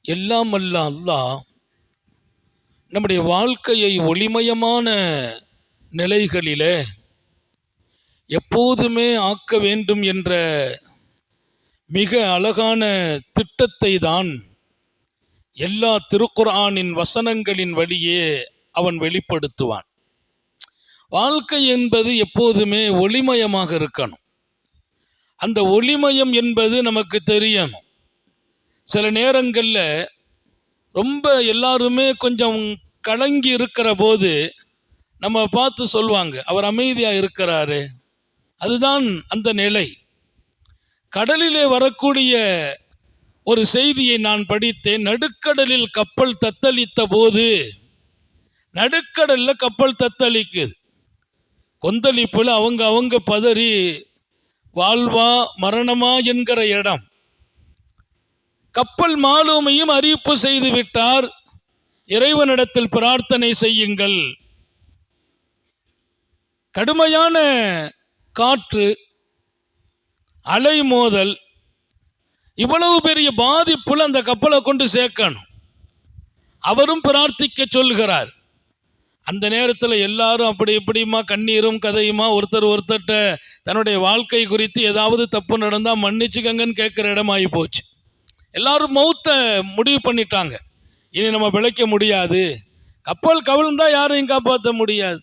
எல்லாம் அல்ல அல்லாஹ் நம்முடைய வாழ்க்கையை ஒளிமயமான நிலைகளிலே எப்போதுமே ஆக்க வேண்டும் என்ற மிக அழகான திட்டத்தை தான் எல்லா திருக்குர்ஆனின் வசனங்களின் வழியே அவன் வெளிப்படுத்துவான். வாழ்க்கை என்பது எப்போதுமே ஒளிமயமாக இருக்கணும். அந்த ஒளிமயம் என்பது நமக்கு தெரியணும். சில நேரங்களில் ரொம்ப எல்லாருமே கொஞ்சம் கலங்கி இருக்கிற போது நம்ம பார்த்து சொல்லுவாங்க, அவர் அமைதியாக இருக்கிறாரு. அதுதான் அந்த நிலை. கடலிலே வரக்கூடிய ஒரு செய்தியை நான் படித்தேன். நடுக்கடலில் கப்பல் தத்தளித்த போது, நடுக்கடலில் கப்பல் தத்தளிக்குது. கொந்தளிப்பில் அவங்க பதறி வாழ்வா மரணமா என்கிற இடம். கப்பல் மாலுமியும் அறிவிப்பு செய்து விட்டார், இறைவனிடத்தில் பிரார்த்தனை செய்யுங்கள். கடுமையான காற்று, அலை மோதல், இவ்வளவு பெரிய பாதிப்புல அந்த கப்பலை கொண்டு சேர்க்கணும். அவரும் பிரார்த்திக்க சொல்கிறார். அந்த நேரத்தில் எல்லாரும் அப்படி இப்படிமா கண்ணீரும் கதையுமா ஒருத்தர்கிட்ட தன்னுடைய வாழ்க்கை குறித்து ஏதாவது தப்பு நடந்தால் மன்னிச்சுக்கங்கன்னு கேட்குற இடமாகி போச்சு. எல்லாரும் மௌத்தை முடிவு பண்ணிட்டாங்க. இனி நம்ம பிழைக்க முடியாது, கப்பல் கவிழ்ந்தா யாரையும் காப்பாற்ற முடியாது.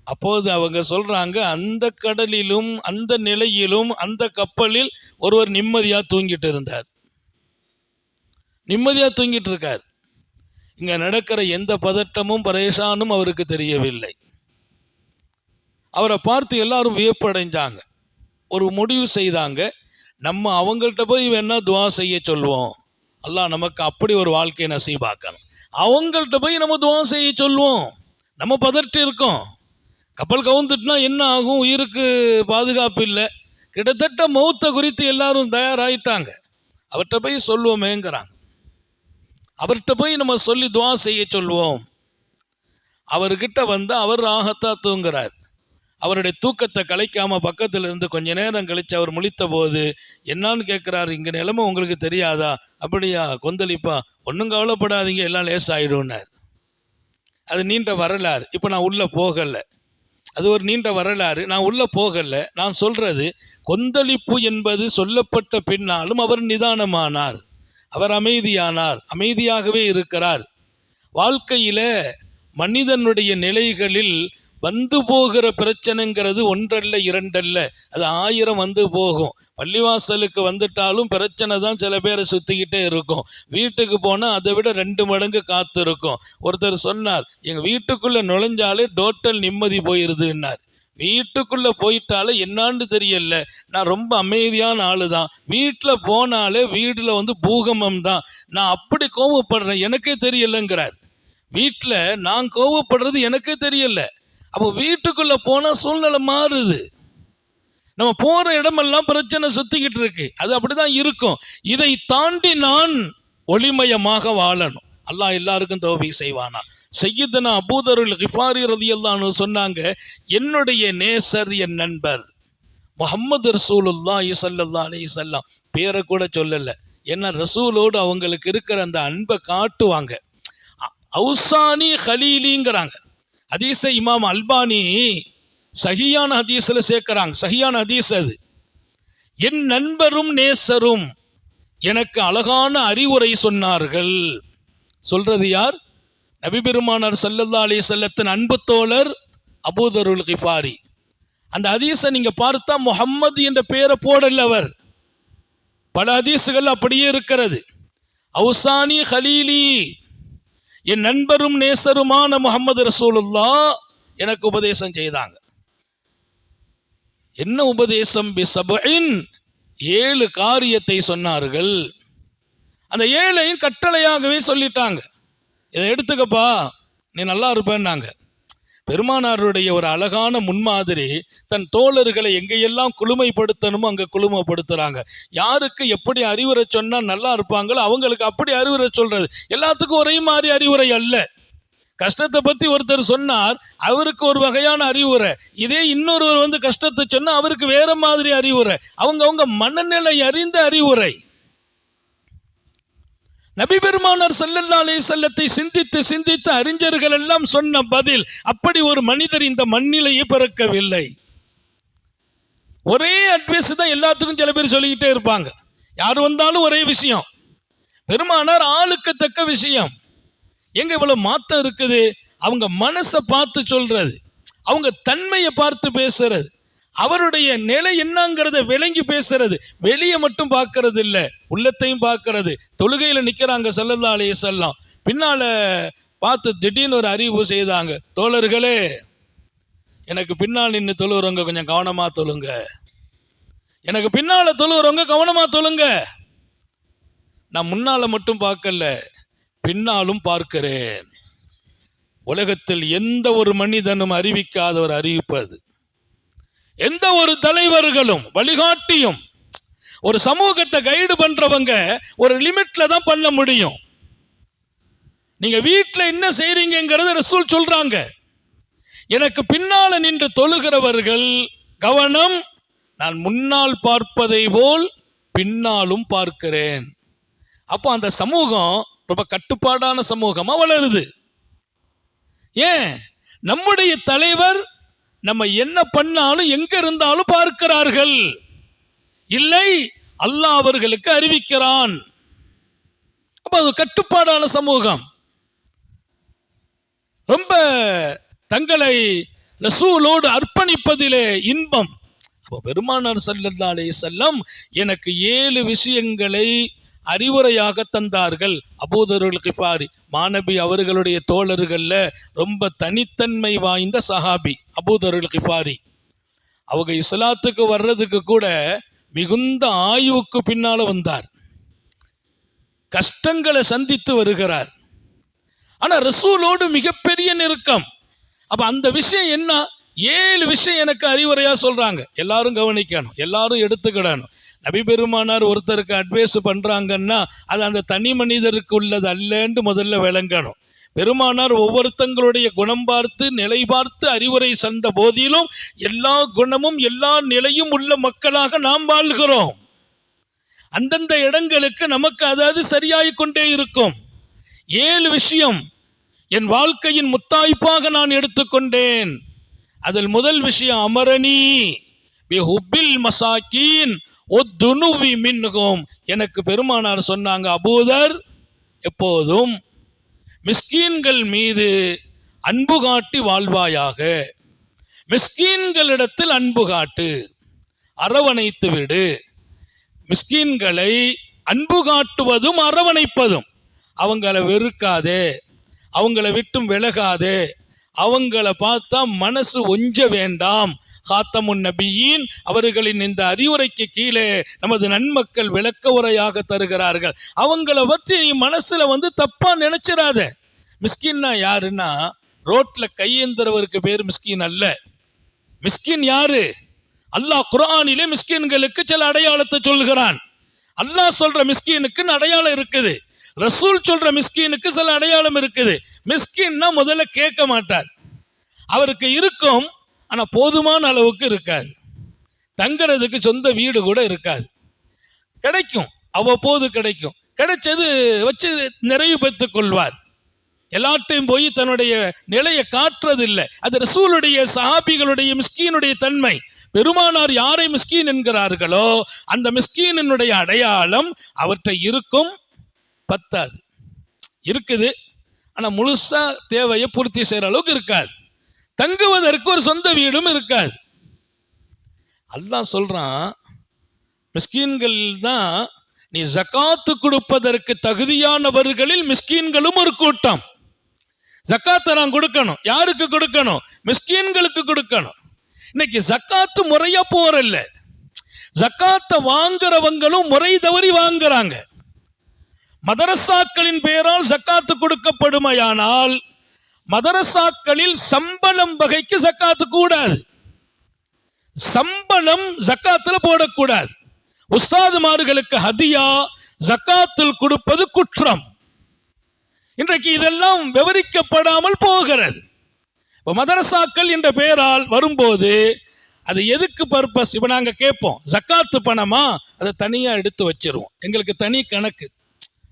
அப்போது அவங்க சொல்றாங்க, அந்த கடலிலும் அந்த நிலையிலும் அந்த கப்பலில் ஒருவர் நிம்மதியாக தூங்கிட்டு இருந்தார். நிம்மதியாக தூங்கிட்டு இருக்கார். இங்க நடக்கிற எந்த பதட்டமும் பரேஷானும் அவருக்கு தெரியவில்லை. அவரை பார்த்து எல்லாரும் வியப்படைஞ்சாங்க. ஒரு முடிவு செய்தாங்க, நம்ம அவங்கள்ட்ட போய் வேணா துவா செய்ய சொல்லுவோம், அல்லாஹ் நமக்கு அப்படி ஒரு வாழ்க்கையை நசீபாக்கணும். அவங்கள்ட்ட போய் நம்ம துவா செய்ய சொல்லுவோம். நம்ம பதட்டி இருக்கோம், கப்பல் கவுந்துட்டுனா என்ன ஆகும், உயிருக்கு பாதுகாப்பு இல்லை, கிட்டத்தட்ட மௌத்தை குறித்து எல்லாரும் தயாராகிட்டாங்க. அவர்கிட்ட போய் சொல்லுவோமேங்கிறாங்க. அவர்கிட்ட போய் நம்ம சொல்லி துவா செய்ய சொல்லுவோம். அவர்கிட்ட வந்து அவர் ராகத்தா தூங்குறார். அவருடைய தூக்கத்தை கலைக்காம பக்கத்தில் இருந்து கொஞ்ச நேரம் கழிச்சு அவர் முழித்த போது என்னான்னு கேட்குறாரு, இங்கே நிலைமை உங்களுக்கு தெரியாதா? அப்படியா, கொந்தளிப்பா, ஒன்றும் கவலைப்படாதீங்க, எல்லாம் லேசாயிடும்னார். அது நீண்ட வரலாறு, இப்போ நான் உள்ளே போகலை. அது ஒரு நீண்ட வரலாறு, நான் உள்ளே போகலை. நான் சொல்கிறது, கொந்தளிப்பு என்பது சொல்லப்பட்ட பின்னாலும் அவர் நிதானமானார், அவர் அமைதியானார், அமைதியாகவே இருக்கிறார். வாழ்க்கையில் மனிதனுடைய நிலைகளில் வந்து போகிற பிரச்சனைங்கிறது ஒன்றல்ல இரண்டல்ல, அது 1000 வந்து போகும். பள்ளிவாசலுக்கு வந்துட்டாலும் பிரச்சனை தான் சில பேரை சுற்றிக்கிட்டே இருக்கும். வீட்டுக்கு போனால் அதை விட 2 மடங்கு காத்து இருக்கும். ஒருத்தர் சொன்னார், எங்கள் வீட்டுக்குள்ளே நுழைஞ்சாலே டோட்டல் நிம்மதி போயிடுதுன்னார். வீட்டுக்குள்ளே போயிட்டாலே என்னான்னு தெரியல, நான் ரொம்ப அமைதியான ஆளு தான், வீட்டில் போனாலே வீட்டில் வந்து பூகம்பம் தான், நான் அப்படி கோவப்படுறேன் எனக்கே தெரியலைங்கிறார். வீட்டில் நான் கோவப்படுறது எனக்கே தெரியல. அப்போ வீட்டுக்குள்ளே போனால் சூழ்நிலை மாறுது. நம்ம போகிற இடமெல்லாம் பிரச்சனை சுற்றிக்கிட்டு இருக்கு, அது அப்படி தான் இருக்கும். இதை தாண்டி நான் ஒளிமயமாக வாழணும். அல்லாஹ் எல்லாருக்கும் தௌஃபீக் செய்வானா. சய்யிதுனா அபூதருல் கிஃபாரி ரலியல்லாஹு அன்ஹு சொன்னாங்க, என்னுடைய நேசர் என் நண்பர் முஹம்மது ரசூலுல்லாஹி ஸல்லல்லாஹு அலைஹி வஸல்லம், பேரை கூட சொல்லலை, ஏன்னா ரசூலோடு அவங்களுக்கு இருக்கிற அந்த அன்பை காட்டுவாங்க. அவுசானி ஹலீலிங்கிறாங்க. ஹதீஸை இமாம் அல்பானி சஹியான ஹதீஸில் சேர்க்கிறாங்க. சஹியான ஹதீஸ் அது. என் நண்பரும் நேசரும் எனக்கு அழகான அறிவுரை சொன்னார்கள். சொல்றது யார்? நபி பெருமானார் ஸல்லல்லாஹு அலைஹி வஸல்லத்தின் அன்பு தோழர் அபூதருல் கிஃபாரி. அந்த ஹதீஸை நீங்க பார்த்தா முஹம்மது என்ற பெயரை போடல அவர். பல ஹதீஸுகள் அப்படியே இருக்கிறது. அவுசானி ஹலீலி, என் நண்பரும் நேசருமான முஹம்மது ரசூலுல்லாஹ் எனக்கு உபதேசம் செய்தாங்க. என்ன உபதேசம்? பிஸபஇன், 7 காரியத்தை சொன்னார்கள். அந்த 7ஐயும் கட்டளையாகவே சொல்லிட்டாங்க. இதை எடுத்துக்கப்பா, நீ நல்லா இருப்பேன்னாங்க. பெருமானாருடைய ஒரு அழகான முன்மாதிரி, தன் தோழர்களை எங்கெல்லாம் குளுமைப்படுத்தணுமோ அங்கே குளுமைப்படுத்துகிறாங்க. யாருக்கு எப்படி அறிவுரை சொன்னால் நல்லா இருப்பாங்களோ அவங்களுக்கு அப்படி அறிவுரை சொல்கிறது. எல்லாத்துக்கும் ஒரே மாதிரி அறிவுரை அல்ல. கஷ்டத்தை பற்றி ஒருத்தர் சொன்னார், அவருக்கு ஒரு வகையான அறிவுரை. இதே இன்னொருவர் வந்து கஷ்டத்தை சொன்னால் அவருக்கு வேற மாதிரி அறிவுரை. அவங்க மனநிலை அறிந்த அறிவுரை. நபி பெருமானார் ஸல்லல்லாஹு அலைஹி வஸல்லத்தை சிந்தித்து சிந்தித்து அறிஞர்கள் எல்லாம் சொன்ன பதில், அப்படி ஒரு மனிதர் இந்த மண்ணிலேயே பிறக்கவில்லை. ஒரே அட்வைஸ் தான் எல்லாத்துக்கும் சில பேர் சொல்லிக்கிட்டே இருப்பாங்க. யார் வந்தாலும் ஒரே விஷயம். பெருமானார் ஆளுக்கு தக்க விஷயம். எங்க இவ்வளவு மாற்றம் இருக்குது? அவங்க மனசை பார்த்து சொல்றது, அவங்க தன்மையை பார்த்து பேசுறது, அவருடைய நிலை என்னங்கிறத விளங்கி பேசுறது. வெளியே மட்டும் பார்க்கறது இல்ல, உள்ளத்தையும் பார்க்கறது. தொழுகையில நிக்கிறாங்க ஸல்லல்லாஹு அலைஹி வஸல்லம், பின்னால பார்த்து திடீர்னு ஒரு அறிவு செய்தாங்க, தோழர்களே எனக்கு பின்னால் நின்று தொழுகிறவங்க கொஞ்சம் கவனமா தொழுங்க, எனக்கு பின்னால தொழுகிறவங்க கவனமா தொழுங்க. நான் முன்னால மட்டும் பார்க்கல, பின்னாலும் பார்க்கிறேன். உலகத்தில் எந்த ஒரு மனிதனும் அறிவிக்காத ஒரு அறிவிப்பு அது. எந்த ஒரு தலைவர்களும் வழிகாட்டியும் ஒரு சமூகத்தை கைடு பண்றவங்க ஒரு லிமிட்ல தான் பண்ண முடியும். நீங்க வீட்டில் என்ன செய்றீங்கிறத ரசூல் சொல்றாங்க. எனக்கு பின்னால நின்று தொழுகிறவர்கள் கவனம், நான் முன்னால் பார்ப்பதை போல் பின்னாலும் பார்க்கிறேன். அப்போ அந்த சமூகம் ரொம்ப கட்டுப்பாடான சமூகமா வளருது. ஏன்? நம்முடைய தலைவர் நம்ம என்ன பண்ணாலும் எங்க இருந்தாலும் பார்க்கிறார்கள். இல்லை, அல்லாஹ் அவர்களுக்கு அறிவிக்கிறான். அப்ப அது கட்டுப்பாடான சமூகம். ரொம்ப தங்களை ரசூலோடு அர்ப்பணிப்பதிலே இன்பம். அப்போ பெருமானார் ஸல்லல்லாஹு அலைஹி வஸல்லம் எனக்கு 7 விஷயங்களை அறிவுரையாக தந்தார்கள். அபூதர் கிஃபாரி மாநபி அவர்களுடைய தோழர்கள்ல ரொம்ப தனித்தன்மை வாய்ந்த சஹாபி அபூதர் கிஃபாரி. அவங்க இஸ்லாத்துக்கு வர்றதுக்கு கூட மிகுந்த ஆயுவுக்கு பின்னால வந்தார். கஷ்டங்களை சந்தித்து வருகிறார். ஆனா ரசூலோடு மிகப்பெரிய நெருக்கம். அப்ப அந்த விஷயம் என்ன? 7 விஷயம் எனக்கு அறிவுரையா சொல்றாங்க. எல்லாரும் கவனிக்கணும், எல்லாரும் எடுத்துக்கிடணும். நபி பெருமானார் ஒருத்தருக்கு அட்வைஸ் பண்றாங்கன்னா அது அந்த தனி மனிதருக்கு உள்ளது அல்லன்னு முதல்ல விளங்கணும். பெருமானார் ஒவ்வொருத்தங்களுடைய குணம் பார்த்து நிலை பார்த்து அறிவுரை சந்த போதிலும் எல்லா குணமும் எல்லா நிலையும் உள்ள மக்களாக நாம் வாழ்கிறோம். அந்தந்த இடங்களுக்கு நமக்கு அதாவது சரியாய் கொண்டே இருக்கும். 7 விஷயம் என் வாழ்க்கையின் முத்தாய்ப்பாக நான் எடுத்துக்கொண்டேன். அதில் முதல் விஷயம் அமரணி பிஹுப்பில் மசாக்கீன் ஒத்துணுவி மின்கும். எனக்கு பெருமானார் சொன்னாங்க, அபூதர் எப்போதும் மிஸ்கீன்கள் மீது அன்பு காட்டி வாழ்வாயாக. மிஸ்கீன்களிடத்தில் அன்பு காட்டு, அரவணைத்து விடு. மிஸ்கீன்களை அன்பு காட்டுவதும் அரவணைப்பதும். அவங்கள வெறுக்காதே, அவங்கள விட்டும் விலகாதே, அவங்கள பார்த்தா மனசு ஒஞ்ச வேண்டாம். காத்தமுன் நபியின் அவர்களின் இந்த அறிவுரைக்கு கீழே நமது நன்மக்கள் விளக்க உரையாக தருகிறார்கள். அவங்கள பற்றி நீ மனசுல தப்பா நினைச்சிடாத. மிஸ்கின்னா யாருன்னா, ரோட்ல கையேந்திரவருக்கு பேர் மிஸ்கின் அல்ல. மிஸ்கின் யாரு? அல்லாஹ் குர்ஆனிலே மிஸ்கின்களுக்கு சில அடையாளத்தை சொல்கிறான். அல்லாஹ் சொல்ற மிஸ்கினுக்கு அடையாளம் இருக்குது, ரசூல் சொல்ற மிஸ்கினுக்கு சில அடையாளம் இருக்குது. மிஸ்கின்னா முதல்ல கேட்க மாட்டார், அவருக்கு இருக்கும் ஆனா போதுமான அளவுக்கு இருக்காது. தங்கிறதுக்கு சொந்த வீடு கூட இருக்காது. கிடைக்கும், அவ்வப்போது கிடைக்கும், கிடைச்சது வச்சு நிறைவு பெற்றுக் கொள்வார். எல்லாத்தையும் போய் தன்னுடைய நிலையை காட்டுறது இல்லை. அது ரசூலுடைய சஹாபிகளுடைய மிஸ்கீனுடைய தன்மை. பெருமானார் யாரை மிஸ்கீன் என்கிறார்களோ அந்த மிஸ்கீனுடைய அடையாளம் அவற்றை இருக்கும், பத்தாது. இருக்குது ஆனா முழுசா தேவையை பூர்த்தி செய்யற அளவுக்கு இருக்காது. தங்குவதற்கு ஒரு சொந்த வீடும் இருக்காது. அல்லாஹ் சொல்றான், மிஸ்கீன்கள் தான் நீ ஜகாத்து கொடுப்பதற்கு தகுதியானவர்களில் மிஸ்கீன்களும் ஒரு கூட்டம். ஜகாத்தை நான் கொடுக்கணும். யாருக்கு கொடுக்கணும்? மிஸ்கீன்களுக்கு கொடுக்கணும். இன்னைக்கு ஜகாத்து முறையா போறல்ல, ஜகாத்தை வாங்குறவங்களும் முறை தவறி வாங்குறாங்க. மதரசாக்களின் பெயரால் ஜகாத்து கொடுக்கப்படுமையானால் மதரசாக்களில் சம்பளம் வகைக்கு ஜகாத்து கூடாது. சம்பளம் ஜகாத்துல போடக்கூடாது. உஸ்தாதுமார்களுக்கு ஹதியா ஜகாத்தில் கொடுப்பது குற்றம். இன்றைக்கு இதெல்லாம் விவரிக்கப்படாமல் போகிறது. மதரசாக்கள் என்ற பெயரால் வரும்போது அது எதுக்கு பர்பஸ்? இப்ப நாங்க கேட்போம், ஜகாத்து பணமா? அதை தனியா எடுத்து வச்சிருவோம், எங்களுக்கு தனி கணக்கு.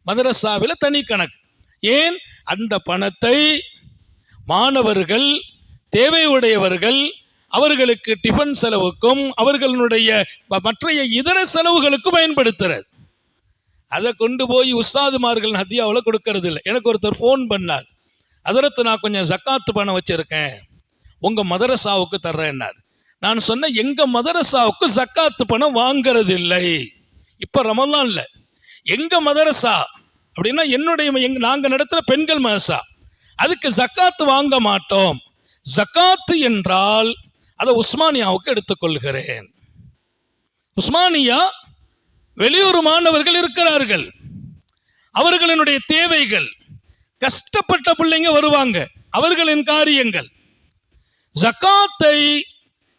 மதரசாவில் தனி கணக்கு. ஏன்? அந்த பணத்தை மாணவர்கள், தேவையுடையவர்கள், அவர்களுக்கு டிஃபன் செலவுக்கும் அவர்களுடைய மற்றைய இதர செலவுகளுக்கும் பயன்படுத்துறது. அதை கொண்டு போய் உஸ்தாதுமார்கள் ஹதியாவில் கொடுக்கறது இல்லை. எனக்கு ஒருத்தர் ஃபோன் பண்ணார், அதற்கு நான் கொஞ்சம் ஜக்காத்து பணம் வச்சிருக்கேன், உங்க மதரசாவுக்கு தர்றேன்னார். நான் சொன்னேன், எங்க மதரசாவுக்கு ஜக்காத்து பணம் வாங்கிறது இல்லை. இப்ப ரமலான்ல எங்க மதரசா அப்படின்னா நாங்க நடத்துற பெண்கள் மதரசா, அதுக்கு ஜக்காத்து வாங்க மாட்டோம். ஜக்காத்து என்றால் அதை உஸ்மானியாவுக்கு எடுத்துக்கொள்கிறேன். உஸ்மானியா வெளியூர் மாணவர்கள் இருக்கிறார்கள், அவர்களினுடைய தேவைகள், கஷ்டப்பட்ட பிள்ளைங்க வருவாங்க, அவர்களின் காரியங்கள். ஜக்காத்தை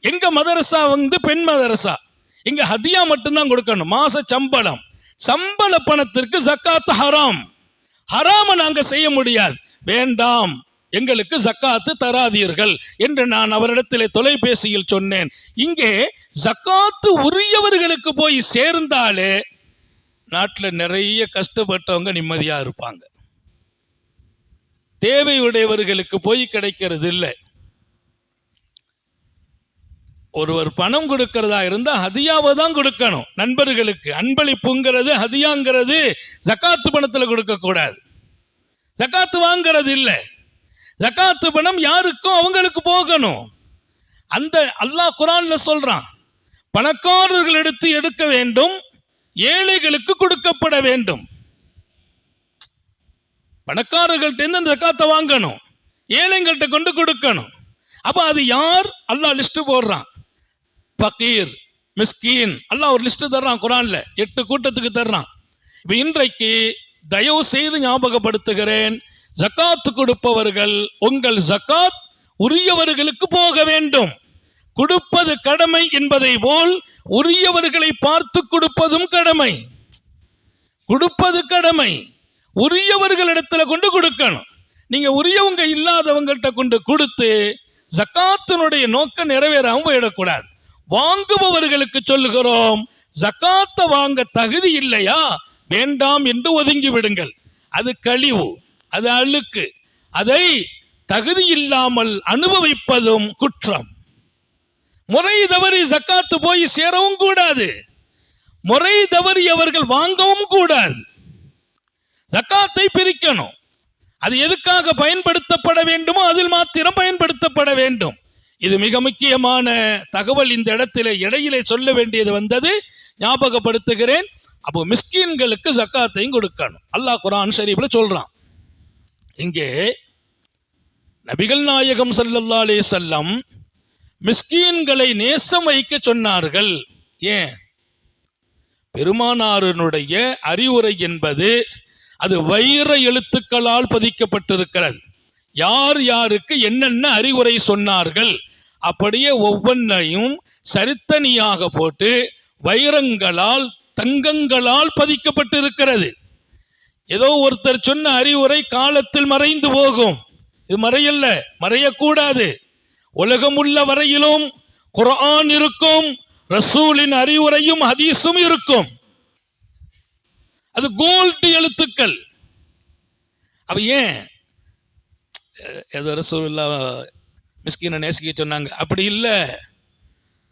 எங்க மதரசா பெண் மதரசா, இங்க ஹதியா மட்டும்தான் கொடுக்கணும். மாச சம்பள பணத்திற்கு ஜக்காத்து ஹராம். ஹராம நாங்க செய்ய முடியாது, வேண்டாம், எங்களுக்கு ஜக்காத்து தராதீர்கள் என்று நான் அவரிடத்திலே தொலைபேசியில் சொன்னேன். இங்கே ஜக்காத்து உரியவர்களுக்கு போய் சேர்ந்தாலே நாட்டில் நிறைய கஷ்டப்பட்டவங்க நிம்மதியா இருப்பாங்க. தேவையுடையவர்களுக்கு போய் கிடைக்கிறது இல்லை. ஒருவர் பணம் கொடுக்கிறதா இருந்தா ஹதியாவை தான் கொடுக்கணும். நண்பர்களுக்கு அன்பளிப்புங்கிறது, ஹதியாங்கிறது ஜக்காத்து பணத்துல கொடுக்க கூடாது. ஜக்காத்து வாங்கிறது இல்லை. ஜக்காத்து பணம் யாருக்கும் அவங்களுக்கு போகணும். அந்த அல்லாஹ் குர்ஆன்ல சொல்றான், பணக்காரர்கள் எடுக்க வேண்டும், ஏழைகளுக்கு கொடுக்கப்பட வேண்டும். பணக்காரர்கள்ட்ட இருந்து அந்த ஜக்காத்தை வாங்கணும், ஏழைங்கள்ட்ட கொண்டு கொடுக்கணும். அப்ப அது யார்? அல்லாஹ் லிஸ்ட் போடுறான். ஃபகீர், மிஸ்கீன், அல்லாஹ் ஒரு லிஸ்ட் தர்றான் குர்ஆன்ல, 8 கூட்டத்துக்கு தர்றான். இப்ப இன்றைக்கு தயவு செய்து ஞாபகப்படுத்துகிறேன், ஜக்காத்து கொடுப்பவர்கள் உங்கள் ஜக்காத் உரியவர்களுக்கு போக வேண்டும். கொடுப்பது கடமை என்பதை போல் உரியவர்களை பார்த்து கொடுப்பதும் கடமை. கொடுப்பது கடமை, உரியவர்களிடத்துல கொண்டு கொடுக்கணும். நீங்க உரியவங்க இல்லாதவங்கள்ட்ட கொண்டு கொடுத்து ஜக்காத்தினுடைய நோக்கம் நிறைவேறாம போயிடக்கூடாது. வாங்குபவர்களுக்கு சொல்லுகிறோம், ஜக்காத்தை வாங்க தகுதி இல்லையா, வேண்டாம் என்று ஒதுங்கி விடுங்கள். அது கழிவு, அது அழுக்கு. அதை தகுதி இல்லாமல் அனுபவிப்பதும் குற்றம். முறை தவறி ஜக்காத்து போய் சேரவும் கூடாது, முறை தவறி அவர்கள் வாங்கவும் கூடாது. ஜக்காத்தை பிரிக்கணும். அது எதுக்காக பயன்படுத்தப்பட வேண்டுமோ அதில் மாத்திரம் பயன்படுத்தப்பட வேண்டும். இது மிக முக்கியமான தகவல். இந்த இடத்திலே இடையிலே சொல்ல வேண்டியது வந்தது, ஞாபகப்படுத்துகிறேன். அப்போ மிஸ்கீன்களுக்கு ஜக்காத்தையும் கொடுக்கணும். அல்லாஹ் குர்ஆன் ஷரீஃப்ல சொல்றான். இங்கே நபிகள் நாயகம் ஸல்லல்லாஹு அலைஹி வஸல்லம் மிஸ்கீன்களை நேசம் வைக்க சொன்னார்கள். ஏன்? பெருமானாரினுடைய அறிவுரை என்பது அது வைர எழுத்துக்களால் பதிக்கப்பட்டிருக்கிறது. யார் யாருக்கு என்னென்ன அறிவுரை சொன்னார்கள் அப்படியே ஒவ்வொன்றையும் சரித்தனியாக போட்டு வைரங்களால், தங்கங்களால் பதிக்கப்பட்டிருக்கிறது. ஏதோ ஒருத்தர் சொன்ன அறிவுரை காலத்தில் மறைந்து போகும். இது மறையல்ல, மறையக்கூடாது. உலகம் உள்ள வரையிலும் குர்ஆன் இருக்கும், ரசூலின் அறிவுரையும் ஹதீஸும் இருக்கும். அது கோல்டு எழுத்துக்கள். அவ ஏன் ஏதோ ரசூலுல்லாஹ் மிஸ்கீனை நேசிக்க சொன்னாங்க அப்படி இல்லை.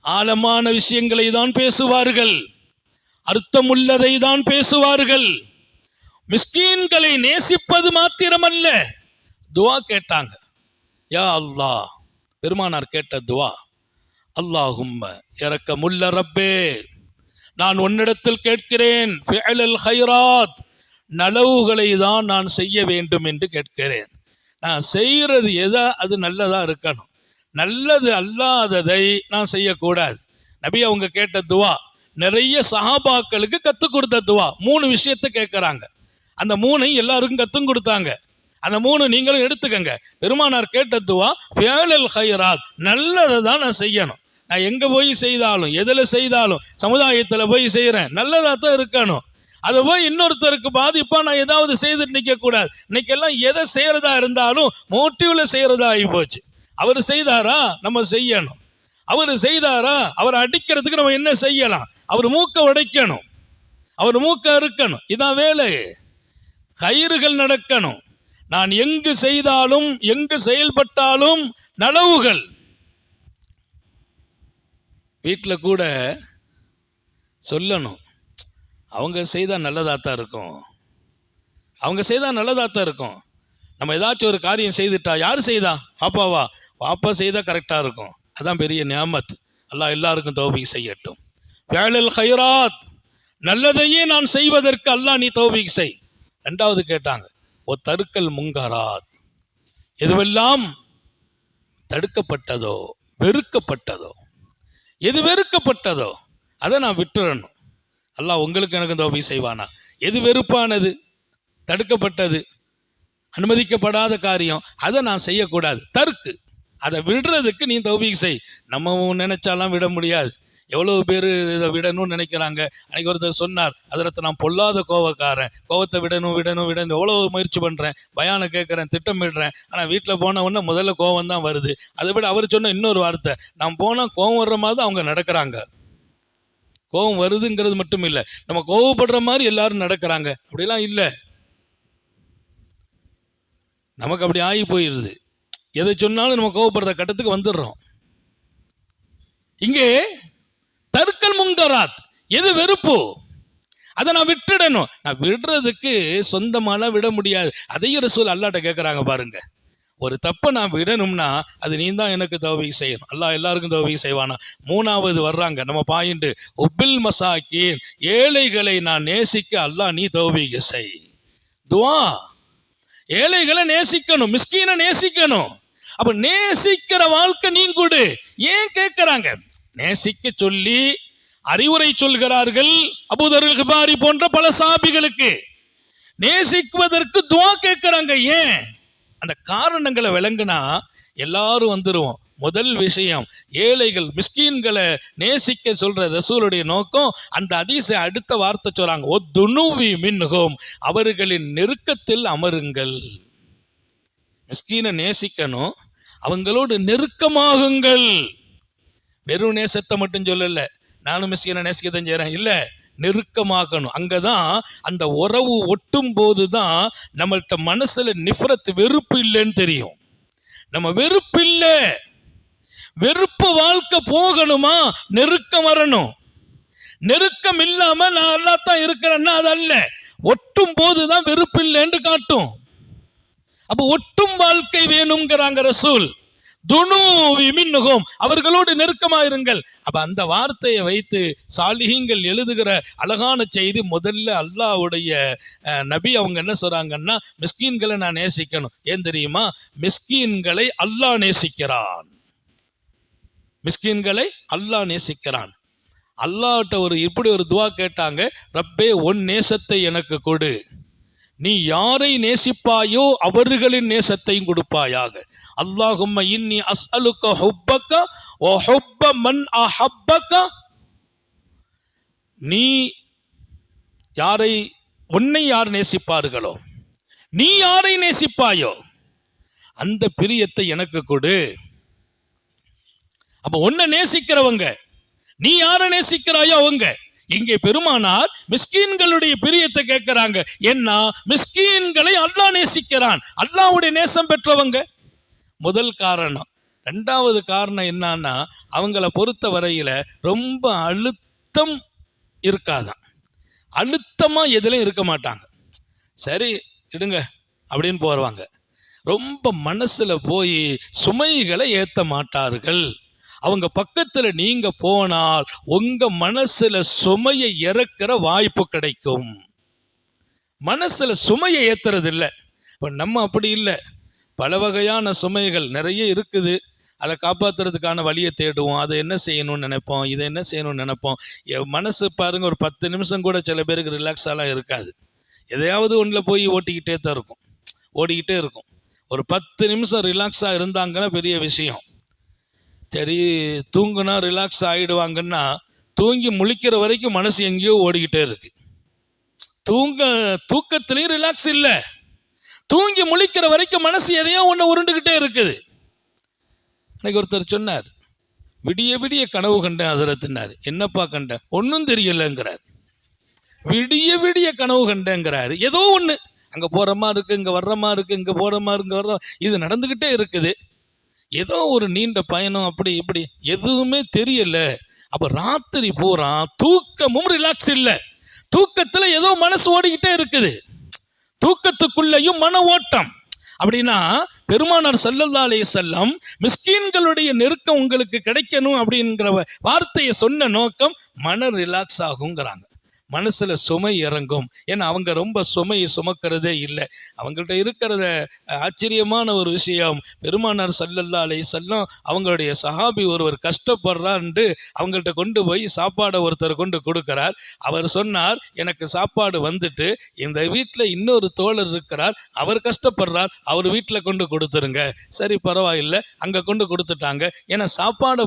ஆழமான விஷயங்களை தான் பேசுவார்கள், அர்த்தமுள்ளதை தான் பேசுவார்கள். மிஸ்கீன்களை நேசிப்பது மாத்திரமல்ல, துவா கேட்டாங்க. யா அல்லாஹ், பெருமானார் கேட்ட துவா, அல்லாஹும்ம இரக்கமுள்ள ரப்பே, நான் உன்னிடத்தில் கேட்கிறேன், ஃபிஅலல் கைராத், நலவுகளை தான் நான் செய்ய வேண்டும் என்று கேட்கிறேன். நான் செய்கிறது எதா அது நல்லதா இருக்கணும், நல்லது அல்லாததை நான் செய்யக்கூடாது. நபி அவங்க கேட்ட துவா நிறைய சஹாபாக்களுக்கு கற்றுக் கொடுத்த துவா. 3 விஷயத்தை கேட்குறாங்க. அந்த 3ஐயும் எல்லாருக்கும் கற்றுக் கொடுத்தாங்க. அந்த 3 நீங்களும் எடுத்துக்கங்க. பெருமானார் கேட்ட துவா ஃபிஅலல் கைராத், நல்லதை தான் நான் செய்யணும். நான் எங்கே போய் செய்தாலும், எதில் செய்தாலும், சமுதாயத்தில் போய் செய்கிறேன், நல்லதாக தான் இருக்கணும். அதை போய் இன்னொருத்தருக்கு பாதிப்பாக நான் ஏதாவது செய்துட்டு நிற்கக்கூடாது. இன்னைக்கெல்லாம் எதை செய்கிறதா இருந்தாலும் மோட்டிவில் செய்கிறதா ஆகி போச்சு. அவர் செய்தாரா நம்ம செய்யணும், அவர் செய்தாரா அவரை அடிக்கிறதுக்கு நம்ம என்ன செய்யலாம், அவர் மூக்க உடைக்கணும், அவர் மூக்க இருக்கணும், இதான் வேலை. கயிறுகள் நடக்கணும். நான் எங்கு செய்தாலும் எங்கு செயல்பட்டாலும் நலவுகள். வீட்டில் கூட சொல்லணும், அவங்க செய்தால் நல்லதாத்தான் இருக்கும், அவங்க செய்தால் நல்லதாத்தான் இருக்கும். நம்ம ஏதாச்சும் ஒரு காரியம் செய்துட்டா, யார் செய்தா? பாப்பாவா? பாப்பா செய்தால் கரெக்டாக இருக்கும். அதான் பெரிய நியாமத். அல்லாஹ் எல்லாருக்கும் தௌபீக் செய்யட்டும். ஃபிஅலுல் கைராத், நல்லதையே நான் செய்வதற்கு அல்லாஹ் நீ தௌபீக் செய். ரெண்டாவது கேட்டாங்க, ஓ தருக்கல் முங்கராத், எதுவெல்லாம் தடுக்கப்பட்டதோ வெறுக்கப்பட்டதோ, எது வெறுக்கப்பட்டதோ அதை நான் விட்டுறணும். அல்லாஹ் உங்களுக்கு எனக்கு தௌபீக் செய்வானா? எது வெறுப்பானது, தடுக்கப்பட்டது, அனுமதிக்கப்படாத காரியம், அதை நான் செய்யக்கூடாது. தருக்கு, அதை விடுறதுக்கு நீ தௌபீக் செய். நம்ம நினைச்சாலாம் விட முடியாது. எவ்வளவு பேர் இதை விடணும்னு நினைக்கிறாங்க. அன்றைக்கி ஒருத்தர் சொன்னார், அதில் நான் பொல்லாத கோவக்காரன், கோவத்தை விடணும் விடணும் விடணும் எவ்வளோ முயற்சி பண்ணுறேன், பயானை கேட்குறேன், திட்டமிடுறேன், ஆனால் வீட்டில் போன உடனே முதல்ல கோவம் தான் வருது. அதை விட அவர் சொன்ன இன்னொரு வார்த்தை, நான் போனால் கோவம் வர்ற மாதிரி தான் அவங்க நடக்கிறாங்க. கோவம் வருதுங்கிறது மட்டும் இல்லை, நம்ம கோவப்படுற மாதிரி எல்லாரும் நடக்கிறாங்க. அப்படிலாம் இல்லை, நமக்கு அப்படி ஆகி போயிடுது. எதை சொன்னாலும் நம்ம கோவப்படுற கட்டத்துக்கு வந்துடுறோம். இங்கே தற்கல் முங்கராத், எது வெறுப்பு அதை நான் விட்டுடணும். நான் விடுறதுக்கு சொந்தமாலாம் விட முடியாது. அதையும் ரசூல் அல்லாஹ்ட்ட கேட்குறாங்க பாருங்க. ஒரு தப்பை நான் விடணும்னா அது நீ தான் எனக்கு தௌபீக் செய்யணும். அல்லாஹ் எல்லாருக்கும் தௌபீக் செய்வானா? மூணாவது வர்றாங்க நம்ம பாயிண்ட், உப்பில் மசாக்கீன், ஏழைகளை நான் நேசிக்க அல்லாஹ் நீ தௌபீக் செய். துவா, ஏழைகளை நேசிக்கணும், மிஸ்கீனை நேசிக்கணும். அப்ப நேசிக்கிற வாழ்க்கை நீ கொடு. ஏன் கேட்கிறாங்க? நேசிக்க சொல்லி அறிவுரை சொல்கிறார்கள் அபூதர் கிஃபாரி போன்ற பல சாபிகளுக்கு. நேசிக்குவதற்கு துவா கேட்கிறாங்க. ஏன்? அந்த காரணங்களை விளங்குனா எல்லாரும் வந்துருவோம். முதல் விஷயம், ஏழைகள் மிஸ்கீன்களை நேசிக்க சொல்ற ரசூலுடைய நோக்கம். அந்த ஹதீஸை அடுத்த வார்த்தை சொல்றாங்க, ஒ துனுவி மின்ஹும், அவர்களின் நெருக்கத்தில் அமருங்கள். மிஸ்கீனை நேசிக்கணும், அவங்களோடு நெருக்கமாகுங்கள். வெறும் நேசத்தை மட்டும் சொல்லல, நானும் மிஸ்கீனை நேசிக்கத்தான் செய்கிறேன், இல்லை, நெருக்கமாகணும். அங்கதான் அந்த உறவு ஒட்டும் போதுதான் நம்மள்கிட்ட மனசுல நிஃபரத், வெறுப்பு இல்லைன்னு தெரியும். நம்ம வெறுப்பு இல்லை, வெறுப்பு வாழ்க்கை போகணுமா? நெருக்கம் வரணும். நெருக்கம் இல்லாம நான் எல்லாத்தான் இருக்கிறேன்னா அது அல்ல. ஒட்டும் போதுதான் வெறுப்பு இல்லைன்னு காட்டும். அப்ப ஒட்டும் வாழ்க்கை வேணுங்கிறாங்க ரசூல். துனூவி மின்ஹும், அவர்களோடு நெருக்கமாயிருங்கள். அப்ப அந்த வார்த்தையை வைத்து சாலிஹீன்கள் எழுதுகிற அழகான செய்தி. முதல்ல அல்லாஹ்வுடைய நபி அவங்க என்ன சொல்றாங்கன்னா, மிஸ்கீன்களை நான் நேசிக்கணும். ஏன் தெரியுமா? மிஸ்கீன்களை அல்லாஹ் நேசிக்கிறான். மிஸ்கீன்களை அல்லாஹ் நேசிக்கிறான். அல்லாஹ்ட்ட இப்படி ஒரு துவா கேட்டாங்க, ரப்பே உன் நேசத்தை எனக்கு கொடு, நீ யாரை நேசிப்பாயோ அவர்களின் நேசத்தையும் கொடுப்பாயாக. அல்லாஹும்ம இன்னி அஸ்அலுக ஹுப்பக வ ஹுப்ப மன் அஹப்பக, நீ யாரை, உன்னை யார் நேசிப்பார்களோ, நீ யாரை நேசிப்பாயோ அந்த பிரியத்தை எனக்கு கொடு. அப்ப உன்னை நேசிக்கிறவங்க, நீ யாரை நேசிக்கிறாயோ அவங்க. இங்கே பெருமானார் மிஸ்கீன்களுடைய பிரியத்தை கேட்கிறாங்க. என்ன? மிஸ்கீன்களை அல்லாஹ் நேசிக்கிறான். அல்லாஹ்வுடைய நேசம் பெற்றவங்க முதல் காரணம். ரெண்டாவது காரணம் என்னன்னா, அவங்கள பொறுத்த வரையில ரொம்ப அழுத்தம் இருக்காதான். அழுத்தமா எதுலையும் இருக்க மாட்டாங்க. சரி இடுங்க அப்படின்னு போடுவாங்க. ரொம்ப மனசுல போய் சுமைகளை ஏத்த மாட்டார்கள். அவங்க பக்கத்துல நீங்க போனால் உங்க மனசுல சுமையை இறக்குற வாய்ப்பு கிடைக்கும். மனசுல சுமையை ஏத்துறது இல்லை. இப்ப நம்ம அப்படி இல்லை. பல வகையான சுமைகள் நிறைய இருக்குது. அதை காப்பாற்றுறதுக்கான வழியை தேடுவோம். அதை என்ன செய்யணும்னு நினைப்போம், இதை என்ன செய்யணும்னு நினைப்போம். மனசு பாருங்க, ஒரு 10 நிமிஷம் கூட சில பேருக்கு ரிலாக்ஸாலாம் இருக்காது. எதையாவது ஒன்றில் போய் ஓட்டிக்கிட்டே தான் இருக்கும், ஓடிக்கிட்டே இருக்கும். ஒரு 10 நிமிஷம் ரிலாக்ஸாக இருந்தாங்கன்னா பெரிய விஷயம். சரி தூங்குனா ரிலாக்ஸ் ஆகிடுவாங்கன்னா, தூங்கி முழிக்கிற வரைக்கும் மனசு எங்கேயோ ஓடிக்கிட்டே இருக்கு. தூக்கத்திலையும் ரிலாக்ஸ் இல்லை. தூங்கி முழிக்கிற வரைக்கும் மனசு எதையோ ஒன்று உருண்டுகிட்டே இருக்குது. அன்னைக்கு ஒருத்தர் சொன்னார், விடிய விடிய கனவு கண்டேன் ஹஸரத்னார். என்னப்பா கண்டேன்? ஒன்றும் தெரியலங்கிறார். விடிய விடிய கனவு கண்டேங்கிறாரு. ஏதோ ஒன்று அங்கே போகிற மாதிரி இருக்குது, இங்கே வர்ற மாதிரி இருக்குது, இங்கே போகிற மாதிரி இங்கே வர்ற, இது நடந்துக்கிட்டே இருக்குது. ஏதோ ஒரு நீண்ட பயணம் அப்படி இப்படி எதுவுமே தெரியல. அப்போ ராத்திரி பூரா தூக்கமும் ரிலாக்ஸ் இல்லை. தூக்கத்தில் ஏதோ மனசு ஓடிக்கிட்டே இருக்குது, தூக்கத்துக்குள்ளேயும் மன ஓட்டம். அப்படின்னா பெருமானார் ஸல்லல்லாஹு அலைஹி வஸல்லம் மிஸ்கீன்களுடைய நெருக்கம் உங்களுக்கு கிடைக்கணும் அப்படிங்கிற வார்த்தையை சொன்ன நோக்கம் மன ரிலாக்ஸ் ஆகுங்கிறாங்க. மனசுல சுமை இறங்கும். ஏன்னா அவங்க ரொம்ப சுமையை சுமக்கிறதே இல்லை. அவங்கள்ட்ட இருக்கிறத ஆச்சரியமான ஒரு விஷயம், பெருமானார் ஸல்லல்லாஹு அலைஹி வஸல்லம் அவங்களுடைய சஹாபி ஒருவர் கஷ்டப்படுறான்னு அவங்கள்ட்ட கொண்டு போய் சாப்பாடை ஒருத்தர் கொண்டு கொடுக்கிறார். அவர் சொன்னார், எனக்கு சாப்பாடு வந்துட்டு இந்த வீட்டில் இன்னொரு தோழர் இருக்கிறார், அவர் கஷ்டப்படுறார், அவர் வீட்டில் கொண்டு கொடுத்துருங்க. சரி பரவாயில்லை, அங்கே கொண்டு கொடுத்துட்டாங்க. ஏன்னா சாப்பாடை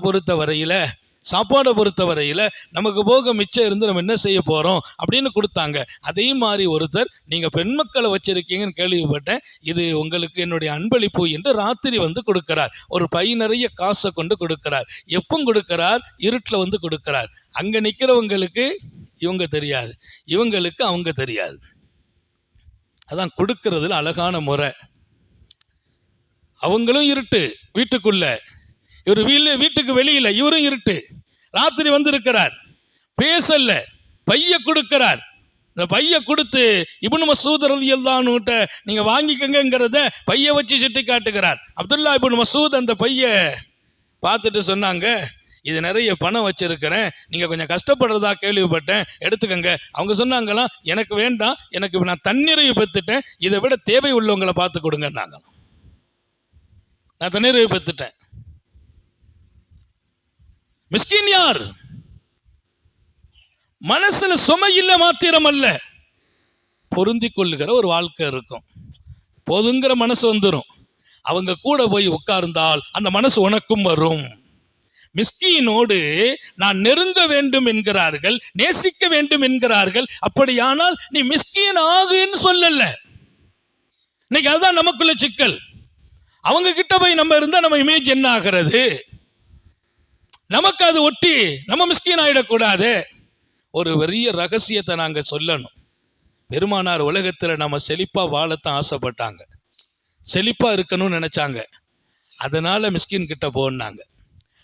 பொறுத்த வரையில் நமக்கு போக மிச்சம் இருந்து நம்ம என்ன செய்ய போகிறோம் அப்படின்னு கொடுத்தாங்க. அதே மாதிரி ஒருத்தர், நீங்கள் பெண் மக்களை வச்சிருக்கீங்கன்னு கேள்விப்பட்டேன், இது உங்களுக்கு என்னுடைய அன்பளிப்பு என்று ராத்திரி வந்து கொடுக்கிறார். ஒரு பை நிறைய காசை கொண்டு கொடுக்கிறார். எப்போ கொடுக்கிறார்? இருட்டில் வந்து கொடுக்கிறார். அங்கே நிற்கிறவங்களுக்கு இவங்க தெரியாது, இவங்களுக்கு அவங்க தெரியாது. அதான் கொடுக்கறதுல அழகான முறை. அவங்களும் இருட்டு வீட்டுக்குள்ள, இவர் வீட்டுக்கு வெளியில, இவரும் இருட்டு. ராத்திரி வந்து இருக்கிறார், பேசல, பைய கொடுக்கிறார். இந்த பைய கொடுத்து இப்னு மஸ்ஊத் ரலியல்லாஹு அன்ஹு கிட்ட நீங்க வாங்கிக்கங்கிறத பைய வச்சு சுட்டி காட்டுகிறார். அப்துல்லா இப்னு மஸ்ஊத் அந்த பைய பார்த்துட்டு சொன்னாங்க, இது நிறைய பணம் வச்சிருக்கிறேன், நீங்க கொஞ்சம் கஷ்டப்படுறதா கேள்விப்பட்டேன், எடுத்துக்கங்க. அவங்க சொன்னாங்களாம், எனக்கு வேண்டாம், எனக்கு நான் தண்ணீரை பெற்றுட்டேன், இதை விட தேவை உள்ளவங்களை பார்த்து கொடுங்கன்னாங்க. நான் தண்ணீரை பெற்றுட்டேன். மிஸ்கின் யார்? மனசுல சுமை இல்ல மாத்திரம் அல்ல, பொருந்தி கொள்ளுகிற ஒரு வாழ்க்கை இருக்கும். போதுங்கிற மனசு வந்துடும். அவங்க கூட போய் உட்கார்ந்தால் அந்த மனசு உனக்கும் வரும். மிஸ்கீனோடு நான் நெருங்க வேண்டும் என்கிறார்கள், நேசிக்க வேண்டும் என்கிறார்கள். அப்படியானால் நீ மிஸ்கீன் ஆகுன்னு சொல்லல. இன்னைக்கு அதுதான் நமக்குள்ள சிக்கல். அவங்க கிட்ட போய் நம்ம இருந்தா நம்ம இமேஜ் என்ன ஆகிறது? நமக்கு அது ஒட்டி நம்ம மிஸ்கீன் ஆயிடக்கூடாது. ஒரு பெரிய ரகசியத்தை நாங்கள் சொல்லணும். பெருமானார் உலகத்தில் நம்ம செழிப்பா வாழத்தான் ஆசைப்பட்டாங்க, செழிப்பா இருக்கணும்னு நினைச்சாங்க. அதனால மிஸ்கின் கிட்ட போனாங்க.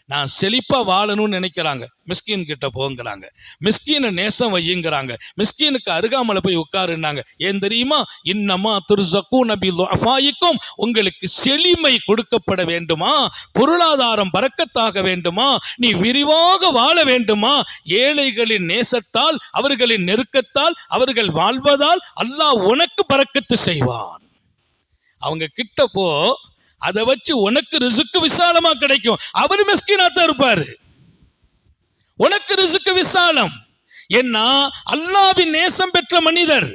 நான் செழிப்பா வாழணும்னு நினைக்கிறாங்க, மிஸ்கின் கிட்ட போங்கிறாங்க. மிஸ்கீனை நேசம் வையுங்கிறாங்க. மிஸ்கீனுக்கு அருகாமல போய் உட்காருன்னாங்க. ஏன் தெரியுமா? இன்னமா துர்ஸகூன பிதுஅஃபாயிக்கும், உங்களுக்கு செழிமை கொடுக்கப்பட வேண்டுமா, பொருளாதாரம் பரக்கத்தாக வேண்டுமா, நீ விரிவாக வாழ வேண்டுமா, ஏழைகளின் நேசத்தால், அவர்களின் நெருக்கத்தால், அவர்கள் வாழ்வதால் அல்லாஹ் உனக்கு பரக்கத்து செய்வான். அவங்க கிட்ட போ, அதை வச்சு உனக்கு ரிசுக்கு விசாலமா கிடைக்கும். அவரு மிஸ்கீனாத்தான் இருப்பாரு, உனக்கு ரிசுக்கு விசாலம். ஏன்னா அல்லாஹ்வின் நேசம் பெற்ற மனிதர்.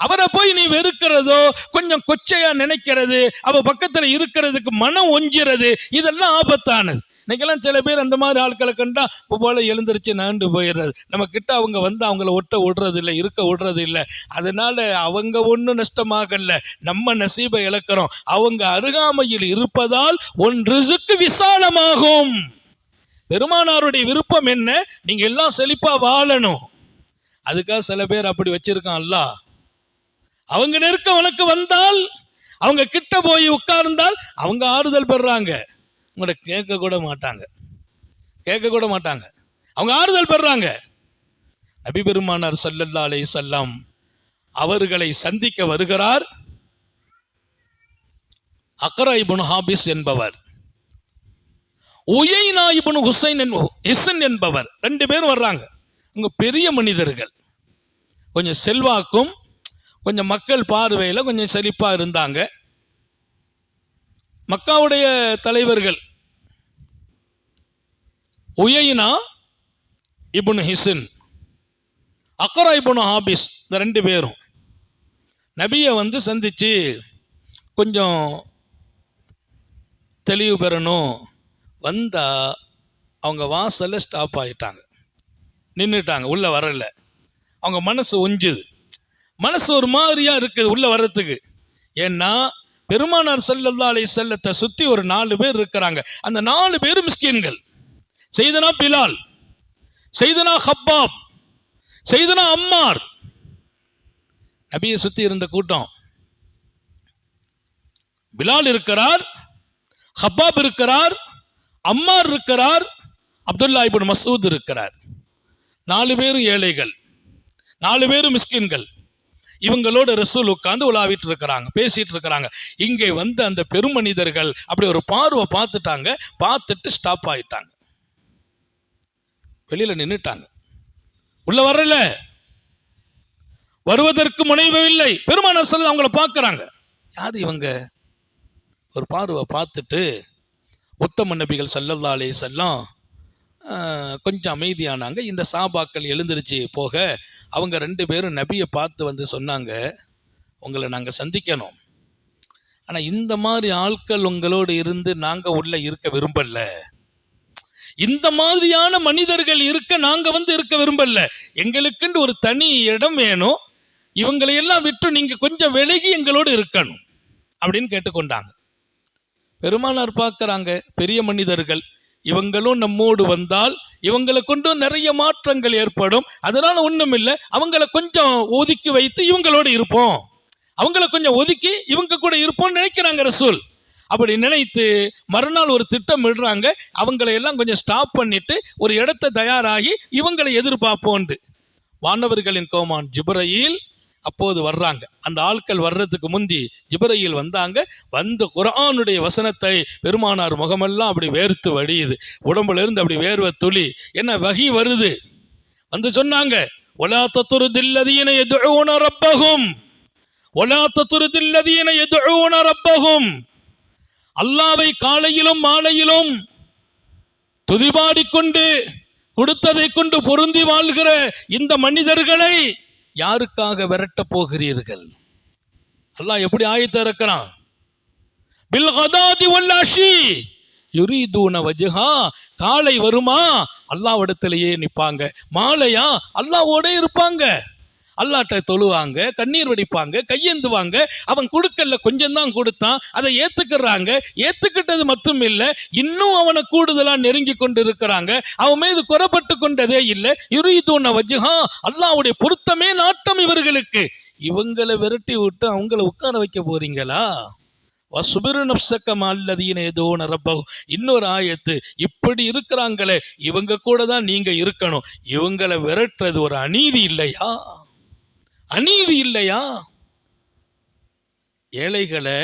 அவரை போய் நீ வெறுக்கிறதோ, கொஞ்சம் கொச்சையா நினைக்கிறது, அவ பக்கத்துல இருக்கிறதுக்கு மனம் ஒஞ்சிறது, இதெல்லாம் ஆபத்தானது. இன்னைக்கெல்லாம் சில பேர் அந்த மாதிரி ஆட்களை கண்டா போல எழுந்திருச்சு நாண்டு போயிடுறது. நம்ம கிட்ட அவங்க வந்து அவங்கள ஒட்ட விடுறது இல்லை, இருக்க விடுறது இல்லை. அதனால அவங்க ஒன்றும் நஷ்டமாகல, நம்ம நசீபை இழக்கிறோம். அவங்க அருகாமையில் இருப்பதால் உன் ரிசுக்கு விசாலமாகும். பெருமானாருடைய விருப்பம் என்ன? நீங்க எல்லாம் செழிப்பா வாழணும். அதுக்காக சில பேர் அப்படி வச்சிருக்கான் அல்லாஹ். அவங்க நெருக்கம் உனக்கு வந்தால், அவங்க கிட்ட போய் உட்கார்ந்தால் அவங்க ஆறுதல் பெறாங்க. உங்களை கேட்க கூட மாட்டாங்க, அவங்க ஆறுதல் பெறாங்க. நபி பெருமானார் ஸல்லல்லாஹு அலைஹி வஸல்லம் அவர்களை சந்திக்க வருகிறார் அக்ரா இப்னு ஹாபிஸ் என்பவர், உயைனா இப்னு ஹிஸன் என்பவர், ரெண்டு பேரும் வர்றாங்க. உங்க பெரிய மனிதர்கள், கொஞ்சம் செல்வாக்கும் கொஞ்சம் மக்கள் பார்வையில் கொஞ்சம் செழிப்பா இருந்தாங்க. மக்காவுடைய தலைவர்கள் உயைனா இப்னு ஹிஸன், அக்ரா இப்னு ஹாபிஸ், இந்த ரெண்டு பேரும் நபியை வந்து சந்திச்சு கொஞ்சம் தெளிவு பெறணும் வந்தா, அவங்க வாசல்ல ஸ்டாப் ஆகிட்டாங்க, நின்றுட்டாங்க, உள்ள வரல. அவங்க மனசு ஒஞ்சுது, மனசு ஒரு மாதிரியா இருக்குது உள்ள வர்றதுக்கு. ஏன்னா பெருமானார் ஸல்லல்லாஹு அலைஹி வஸல்லத்தை சுத்தி ஒரு 4 பேர் இருக்கிறாங்க. அந்த 4 பேரும் மிஸ்கீன்கள். சையதுனா பிலால், சையதுனா ஹப்பாப், சையதுனா அம்மார். நபியை சுற்றி இருந்த கூட்டம். பிலால் இருக்கிறார், ஹப்பாப் இருக்கிறார், அம்மார் இருக்கிறார், அப்துல்லா இப்னு மஸ்ஊத் இருக்கிறார். 4 பேரும் ஏழைகள், 4 பேரும் மிஸ்கின்கள். இவங்களோட ரசூல் உட்கார்ந்து உலாவிட்டு இருக்கிறாங்க, பேசிட்டு இருக்கிறாங்க. இங்கே வந்து அந்த பெருமனிதர்கள் அப்படி ஒரு பார்வை பார்த்துட்டாங்க, பார்த்துட்டு ஸ்டாப் ஆயிட்டாங்க, வெளியில நின்றுட்டாங்க, உள்ள வரல, வருவதற்கு முனைவவில்லை. பெருமானார் ஸல்லல்லாஹு அவங்கள பார்க்கறாங்க, யார் இவங்க? ஒரு பார்வை பார்த்துட்டு உத்தம நபிகள் ஸல்லல்லாஹு அலைஹி வஸல்லம் கொஞ்சம் அமைதியானாங்க. இந்த சஹாபாக்கள் எழுந்திருச்சு போக அவங்க 2 பேரும் நபியை பார்த்து வந்து சொன்னாங்க, உங்களை நாங்கள் சந்திக்கணும், ஆனால் இந்த மாதிரி ஆட்கள் உங்களோடு இருந்து நாங்கள் உள்ள இருக்க விரும்பல, இந்த மாதிரியான மனிதர்கள் இருக்க நாங்கள் வந்து இருக்க விரும்பல, எங்களுக்குன்னு ஒரு தனி இடம் வேணும், இவங்களை எல்லாம் விட்டு நீங்கள் கொஞ்சம் விலகி எங்களோடு இருக்கணும் அப்படின்னு கேட்டுக்கொண்டாங்க. பெருமானார் பார்க்குறாங்க, பெரிய மனிதர்கள், இவங்களும் நம்மோடு வந்தால் இவங்களை கொண்டு நிறைய மாற்றங்கள் ஏற்படும், அதனால ஒன்றும் இல்லை, அவங்கள கொஞ்சம் ஒதுக்கி வைத்து இவங்களோடு இருப்போம், அவங்கள கொஞ்சம் ஒதுக்கி இவங்க கூட இருப்போம்னு நினைக்கிறாங்க ரசூல். அப்படி நினைத்து மறுநாள் ஒரு திட்டம் இடுறாங்க, அவங்களை எல்லாம் கொஞ்சம் ஸ்டாப் பண்ணிட்டு ஒரு இடத்தை தயாராகி இவங்களை எதிர்பார்ப்போண்டு. வானவர்களின் கோமான் ஜிப்ரீல் அப்போது வர்றாங்க. அந்த ஆட்கள் வர்றதுக்கு முந்தி ஜிப்ரீல் வந்தாங்க. வந்து குர்ஆனுடைய வசனத்தை பெருமானார் முகமெல்லாம் அப்படி வேர்த்து வடியுது, உடம்புல இருந்து அப்படி வேர்வை துளி, என்ன வஹி வருது. வந்து சொன்னாங்க, வலா தத்ருதில்லதீன யதுஊன ரப்பஹும், வலா தத்ருதில்லதீன யதுஊன ரப்பஹும், அல்லாஹ்வை காலையிலும் மாலையிலும் துதிபாடிக்கொண்டு கொடுத்ததை கொண்டு பொருந்தி வாழ்கிற இந்த மனிதர்களை யாருக்காக விரட்ட போகிறீர்கள்? அல்லாஹ் எப்படி ஆயத்தை இறக்குறான், பில் கதாதி வல் அஷி யுரீதுன வஜ்ஹா, காலை வருமா அல்லாஹ்விடத்திலேயே நிற்பாங்க, மாலையா அல்லாஹ்வோட இருப்பாங்க, அல்லாஹ்ட்ட தொழுவாங்க, கண்ணீர் வடிப்பாங்க, கையேந்துவாங்க. அவன் கொடுக்கல, கொஞ்சம் தான் கொடுத்தான், அதை ஏத்துக்கிறாங்க. ஏத்துக்கிட்டது மட்டும் இல்லை, இன்னும் அவனை கூடுதலா நெருங்கி கொண்டு இருக்கிறாங்க, அவன் மீது குறப்பட்டு கொண்டதே இல்லை. யுரீதுன வஜ்ஹா, அல்லாஹ்வுடைய பொருத்தமே நாட்டம் இவர்களுக்கு. இவங்களை விரட்டி விட்டு அவங்கள உட்கார வைக்க போறீங்களா? வஸ்பிரு நஃப்ஸக மஅல்லதீன யதுஊன ரப்பஹும். இன்னொரு ஆயத்து, இப்படி இருக்கிறாங்களே இவங்க கூட தான் நீங்க இருக்கணும், இவங்களை விரட்டுறது ஒரு அநீதி இல்லையா? அநீதி இல்லையா? ஏழைகளை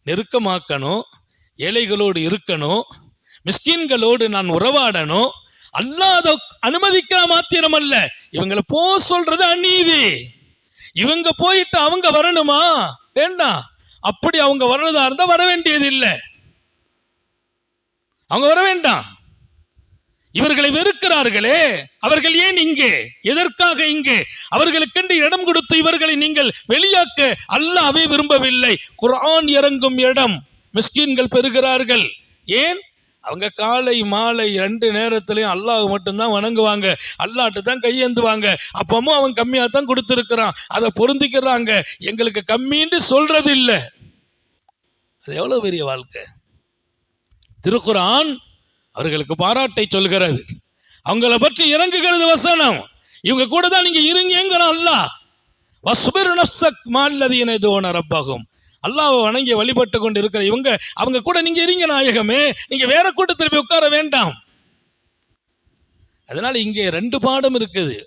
நெருக்கமாக்கணும், ஏழைகளோடு இருக்கணும், மிஸ்கின்களோடு நான் உறவாடணும். அல்லாஹ் அதை அனுமதிக்கிற மாத்திரம் அல்ல, இவங்களை போ சொல்றது அநீதி. இவங்க போயிட்டு அவங்க வரணுமா? வேண்டாம். அப்படி அவங்க வர்றதா இருந்தா வர வேண்டியது இல்லை, அவங்க வர வேண்டாம். இவர்களை வெறுக்கிறார்களே, அவர்கள் ஏன் இங்கே, எதற்காக இங்கே? அவர்களுக்கென்று இடம் கொடுத்து இவர்களை நீங்கள் வெளியாக்க அல்லாஹ்வே விரும்பவில்லை. குர்ஆன் இறங்கும் இடம் மிஸ்கின்கள் பெறுகிறார்கள். ஏன்? அவங்க காலை மாலை 2 நேரத்திலையும் அல்லாஹ் மட்டும்தான் வணங்குவாங்க, அல்லாஹ்ட்ட தான் கையேந்துவாங்க. அப்பவும் அவன் கம்மியா தான் கொடுத்துருக்கிறான், அதை பொருந்திக்கிறாங்க, எங்களுக்கு கம்மின்னு சொல்றது இல்லை. அது எவ்வளவு பெரிய வாழ்க்கை! திருக்குர்ஆன் அவர்களுக்கு பாராட்டை சொல்கிறது, அவங்கள பற்றி இறங்குகிறது வசனம். இவங்க கூட தான் நீங்க இருங்கங்கிறான் அல்லாஹ். வஸ்பிர் நஃப்ஸக மஅல்லதீன யதுஊன ரப்பஹும், அல்லாஹ்வை வணங்கி வழிபட்டு கொண்டு இருக்கிற இவங்க, அவங்க கூட நீங்க இருங்க நாயகமே, நீங்க வேற கூட்டத்தில் போய் உட்கார வேண்டாம். அதனால இங்கே 2 பாடம் இருக்குது.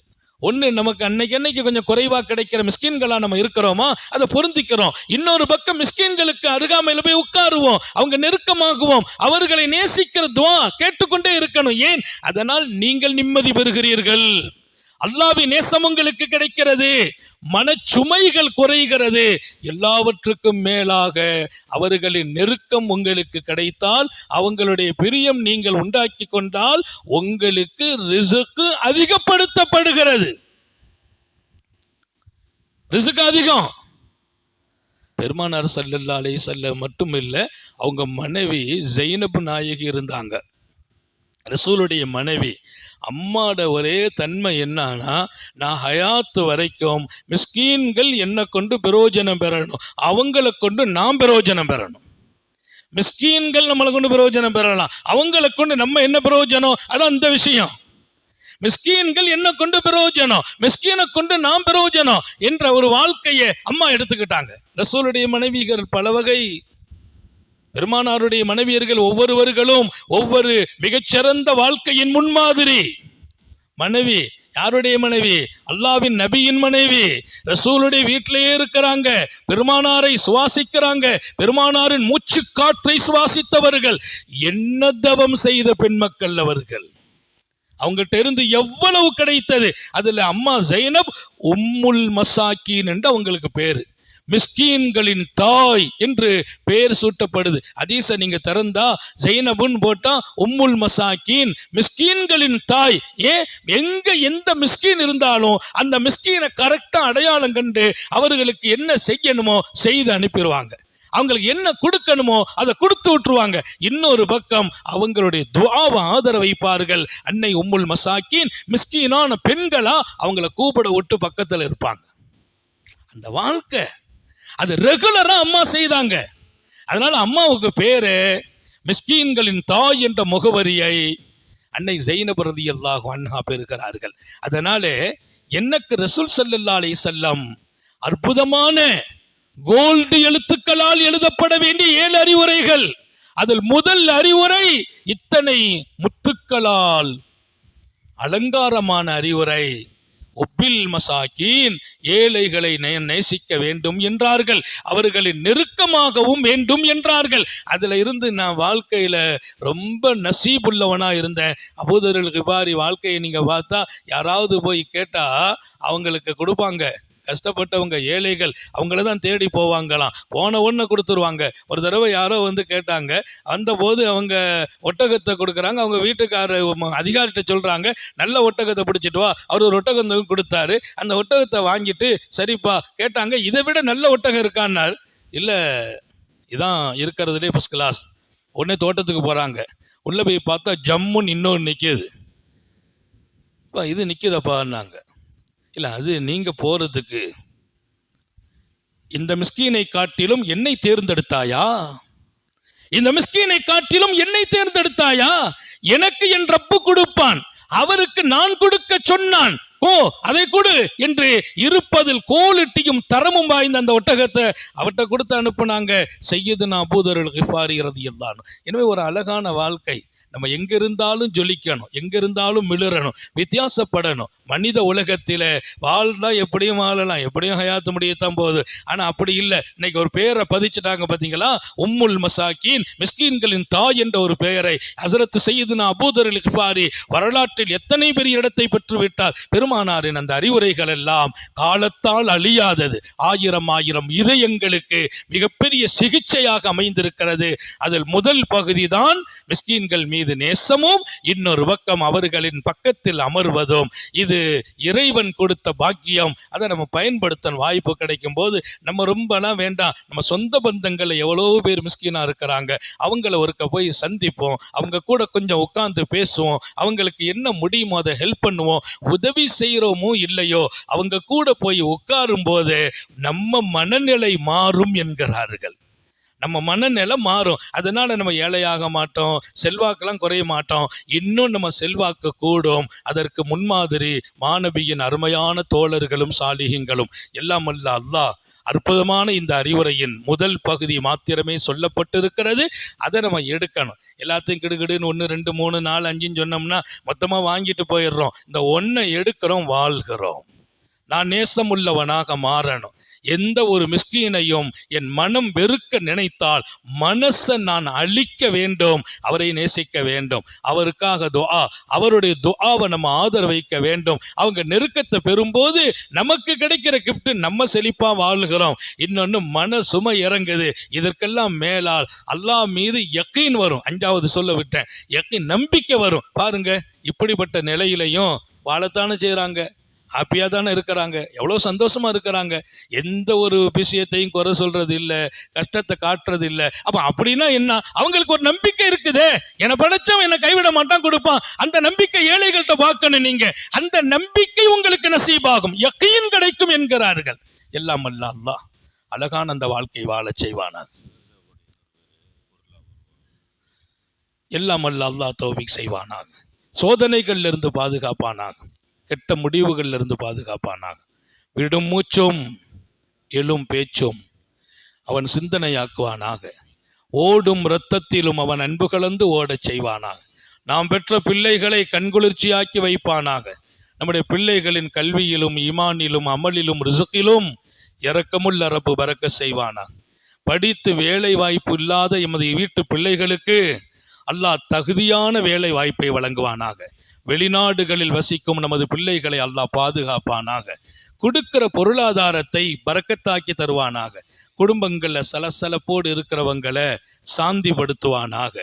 ஒன்று, நமக்கு அன்னைக்கு கொஞ்சம் குறைவாக கிடைக்கிற மிஸ்கின்களா நம்ம இருக்கிறோமா, அதை பொருந்திக்கிறோம். இன்னொரு பக்கம் மிஸ்கின்களுக்கு அருகாமையில் போய் உட்காருவோம், அவங்க நெருக்கமாகுவோம், அவர்களை நேசிக்கிற துஆ கேட்டுக்கொண்டே இருக்கணும். ஏன்? அதனால் நீங்கள் நிம்மதி பெறுகிறீர்கள், அல்லாஹ்வின் நேசம் உங்களுக்கு கிடைக்கிறது, மனச்சுமைகள் குறைகிறது. எல்லாவற்றுக்கும் மேலாக அவர்களின் நெருக்கம் உங்களுக்கு கிடைத்தால், அவங்களுடைய பிரியம் நீங்கள் உண்டாக்கி கொண்டால், உங்களுக்கு ரிஸ்க் அதிகப்படுத்தப்படுகிறது. ரிஸ்க் அதிகம். பெருமானார் ஸல்லல்லாஹு அலைஹி வஸல்லம் மட்டும் இல்லை, அவங்க மனைவி ஸைனப் நாயகி இருந்தாங்க, ரசூலுடைய மனைவி. அம்மாட ஒரே தன்மை என்னன்னா, நான் ஹயாத்து வரைக்கும் மிஸ்கீன்கள் என்னை கொண்டு பிரயோஜனம் பெறணும், அவங்களை கொண்டு நாம் பிரயோஜனம் பெறணும். மிஸ்கீன்கள் நம்மளை கொண்டு பிரயோஜனம் பெறலாம், அவங்களை கொண்டு நம்ம என்ன பிரயோஜனம், அதான் அந்த விஷயம். மிஸ்கீன்கள் என்ன கொண்டு பிரயோஜனம், மிஸ்கீனை கொண்டு நாம் பிரயோஜனம் என்ற ஒரு வாழ்க்கையை அம்மா எடுத்துக்கிட்டாங்க. ரசூலுடைய மனைவிகள் பல வகை. பெருமானாருடைய மனைவியர்கள் ஒவ்வொருவர்களும் ஒவ்வொரு மிகச்சிறந்த வாழ்க்கையின் முன்மாதிரி. மனைவி யாருடைய மனைவி? அல்லாவின் நபியின் மனைவி. ரசூலுடைய வீட்டிலேயே இருக்கிறாங்க, பெருமானாரை சுவாசிக்கிறாங்க, பெருமானாரின் மூச்சு காற்றை சுவாசித்தவர்கள். என்ன தவம் செய்த பெண்மக்கள் அவர்கள். அவங்ககிட்ட இருந்து எவ்வளவு கிடைத்தது. அதுல அம்மா ஜைனப் உம்முல் மசாக்கீன் என்று அவங்களுக்கு பேரு. மிஸ்கீன்களின் தாய் என்று பெயர் சூட்டப்படுது. ஹதீஸை நீங்க திறந்தா ஜைனபுன் போட்டா உம்முல் மசாக்கீன், மிஸ்கீன்களின் தாய். ஏன், எங்க எந்த மிஸ்கீன் இருந்தாலும் அந்த மிஸ்கீனை கரெக்டா அடையாளம் கண்டு அவர்களுக்கு என்ன செய்யணுமோ செய்து அனுப்பிடுவாங்க. அவங்களுக்கு என்ன கொடுக்கணுமோ அதை கொடுத்து விட்டுருவாங்க. இன்னொரு பக்கம் அவங்களுடைய துஆவை ஆதரவு வைப்பார்கள். அன்னை உம்முல் மசாக்கீன் மிஸ்கீனான பெண்களா அவங்கள கூப்பிட விட்டு பக்கத்தில் இருப்பாங்க. அந்த வாழ்க்கை அது ரெகுலரா அம்மா செய்தாங்க. அதனால அம்மாவுக்கு பேரு மிஸ்கீன்களின் தாய் என்ற முகவரியை அன்னை ஜைனப் ரலியல்லாஹு அன்ஹா பெறுகிறார்கள். அதனால எனக்கு ரசூல் ஸல்லல்லாஹு அலைஹி வஸல்லம் அற்புதமான கோல்டு எழுத்துக்களால் எழுதப்பட வேண்டிய 7 அறிவுரைகள். அதில் முதல் அறிவுரை இத்தனை முத்துக்களால் அலங்காரமான அறிவுரை. உப்பில் மசாக்கீன், ஏழைகளை நேசிக்க வேண்டும் என்றார்கள், அவர்களின் நெருக்கமாகவும் வேண்டும் என்றார்கள். அதுல இருந்து நான் வாழ்க்கையில ரொம்ப நசீபுள்ளவனா இருந்தேன். அபூதர் அல் கிஃபாரி வாழ்க்கையை நீங்க பார்த்தா யாராவது போய் கேட்டா அவங்களுக்கு கொடுப்பாங்க. கஷ்டப்பட்டவங்க ஏழைகள் அவங்கள தான் தேடி போவாங்களாம். போன ஒன்று கொடுத்துருவாங்க. ஒரு தடவை யாரோ வந்து கேட்டாங்க. அந்த போது அவங்க ஒட்டகத்தை கொடுக்குறாங்க. அவங்க வீட்டுக்காரர் அதிகாரிகிட்ட சொல்றாங்க, நல்ல ஒட்டகத்தை பிடிச்சிட்டு வா. அவர் ஒரு ஒட்டகம் கொடுத்தாரு. அந்த ஒட்டகத்தை வாங்கிட்டு சரிப்பா கேட்டாங்க, இதை விட நல்ல ஒட்டகம் இருக்கான்னார். இல்லை, இதான் இருக்கிறதுலே ஃபர்ஸ்ட் கிளாஸ். உடனே தோட்டத்துக்கு போறாங்க. உள்ள போய் பார்த்தா ஜம்முன்னு இன்னொன்று நிற்கிது. இது நிற்கிதப்பான்னாங்க. இல்லை, அது நீங்க போறதுக்கு இந்த மிஸ்கீனை காட்டிலும் என்னை தேர்ந்தெடுத்தாயா? இந்த மிஸ்கீனை காட்டிலும் என்னை தேர்ந்தெடுத்தாயா? எனக்கு என் ரப்பு கொடுப்பான், அவருக்கு நான் கொடுக்க சொன்னான், ஓ அதை கொடு என்று இருப்பதில் கோலிட்டியும் தரமும் வாய்ந்த அந்த ஒட்டகத்தை அவர்கிட்ட கொடுத்து அனுப்புனாங்க சய்யிதுனா அபூதர் அல் கிஃபாரி ரலியல்லாஹு அன்ஹு. எனவே ஒரு அழகான வாழ்க்கை. நம்ம எங்க இருந்தாலும் ஜொலிக்கணும், எங்க இருந்தாலும் மிளறணும், வித்தியாசப்படணும். மனித உலகத்தில வாழ்ந்தா எப்படியும் வாழலாம், எப்படியும் ஹயாத்து முடியத்தான் போகுது. ஆனா அப்படி இல்லை. இன்னைக்கு ஒரு பெயரை பதிச்சுட்டாங்க பாத்தீங்களா, உம்முல் மசாக்கீன், மிஸ்கீன்களின் தாய் என்ற ஒரு பெயரை ஹஸரத் சய்யிதுனா அபூதர் அல் கிஃபாரி வரலாற்றில் எத்தனை பெரிய இடத்தை பெற்று விட்டார். பெருமானாரின் அந்த அறிவுரைகள் எல்லாம் காலத்தால் அழியாதது. ஆயிரம் ஆயிரம் இதயங்களுக்கு மிகப்பெரிய சிகிச்சையாக அமைந்திருக்கிறது. அதில் முதல் பகுதி தான் மிஸ்கீன்கள் மீது நேசமும், இன்னொரு பக்கம் அவர்களின் பக்கத்தில் அமர்வதும். இது இறைவன் கொடுத்த பாக்கியம். அதை நம்ம பயன்படுத்த வாய்ப்பு கிடைக்கும் போது நம்ம ரொம்பலாம் வேண்டாம், நம்ம சொந்த பந்தங்கள் எவ்வளவு பேர் மிஸ்கீனா இருக்கிறாங்க, அவங்கள ஒருக்க போய் சந்திப்போம், அவங்க கூட கொஞ்சம் உட்கார்ந்து பேசுவோம், அவங்களுக்கு என்ன முடியுமோ அதை ஹெல்ப் பண்ணுவோம். உதவி செய்கிறோமோ இல்லையோ அவங்க கூட போய் உட்காரும் போது நம்ம மனநிலை மாறும் என்கிறார்கள். நம்ம மனநிலை மாறும். அதனால நம்ம ஏழையாக மாட்டோம், செல்வாக்கெல்லாம் குறைய மாட்டோம், இன்னும் நம்ம செல்வாக்கு கூடும். அதற்கு முன்மாதிரி மாணவியின் அருமையான தோழர்களும் சாலிஹீங்களும். எல்லாம் அல்ல அல்லாஹ் அற்புதமான இந்த அறிவுரையின் முதல் பகுதி மாத்திரமே சொல்லப்பட்டிருக்கிறது. அதை நம்ம எடுக்கணும். எல்லாத்தையும் கிடுகிடுன்னு 1 2 3 4 5 சொன்னோம்னா மொத்தமாக வாங்கிட்டு போயிடுறோம். இந்த ஒன்றை எடுக்கிறோம், வாழ்கிறோம். நான் நேசம் உள்ளவனாக மாறணும். எந்த ஒரு மிஸ்கீனையும் என் மனம் வெறுக்க நினைத்தால் மனசை நான் அழிக்க வேண்டும், அவரை நேசிக்க வேண்டும், அவருக்காக துஆ, அவருடைய துஆவை நம்ம ஆதரவு வைக்க வேண்டும். அவங்க நெருக்கத்தை பெறும்போது நமக்கு கிடைக்கிற கிஃப்ட், நம்ம செழிப்பா வாழ்கிறோம். இன்னொன்னு மன சுமை இறங்குது. இதற்கெல்லாம் மேலால் அல்லாஹ் மீது யக்கீன் வரும். 5வது சொல்ல விட்டேன், யக்கீன், நம்பிக்கை வரும். பாருங்க, இப்படிப்பட்ட நிலையிலையும் வாழத்தானே செய்கிறாங்க, ஹாப்பியாக தானே இருக்கிறாங்க, எவ்வளோ சந்தோஷமா இருக்கிறாங்க. எந்த ஒரு விஷயத்தையும் குறை சொல்றது இல்லை, கஷ்டத்தை காட்டுறது இல்லை. அப்போ அப்படின்னா என்ன? அவங்களுக்கு ஒரு நம்பிக்கை இருக்குதே, என்னை படைச்சவன் என்னை கைவிட மாட்டான், கொடுப்பான். அந்த நம்பிக்கை ஏழைகள்கிட்ட பார்க்கணும் நீங்க. அந்த நம்பிக்கை உங்களுக்கு நசீபாகும், யக்கீன் கிடைக்கும் என்கிறார்கள். எல்லாம் அல்ல அல்லாஹ் அழகான அந்த வாழ்க்கை வாழச் செய்வானாக. எல்லாம் அல்ல அல்லாஹ் தௌஃபீக் செய்வானாக. சோதனைகள்ல இருந்து பாதுகாப்பானாக, கெட்ட முடிவுகள்ல இருந்து பாதுகாப்பானாக. விடும் மூச்சும் எழும் பேச்சும் அவன் சிந்தனையாக்குவானாக. ஓடும் இரத்தத்திலும் அவன் அன்பு கலந்து ஓடச் செய்வானாக. நாம் பெற்ற பிள்ளைகளை கண்குளிர்ச்சியாக்கி வைப்பானாக. நம்முடைய பிள்ளைகளின் கல்வியிலும் ஈமானிலும் அமலிலும் ரிசுக்கிலும் இரக்கமுள்ள ரப்பு பறக்க செய்வானாக. படித்து வேலை வாய்ப்பு இல்லாத எமது வீட்டு பிள்ளைகளுக்கு அல்லாஹ் தகுதியான வேலை வாய்ப்பை வழங்குவானாக. வெளிநாடுகளில் வசிக்கும் நமது பிள்ளைகளை அல்லாஹ் பாதுகாப்பானாக. கொடுக்கிற பொருளாதாரத்தை பறக்கத்தாக்கி தருவானாக. குடும்பங்களில் சலசலப்போடு இருக்கிறவங்களை சாந்திப்படுத்துவானாக.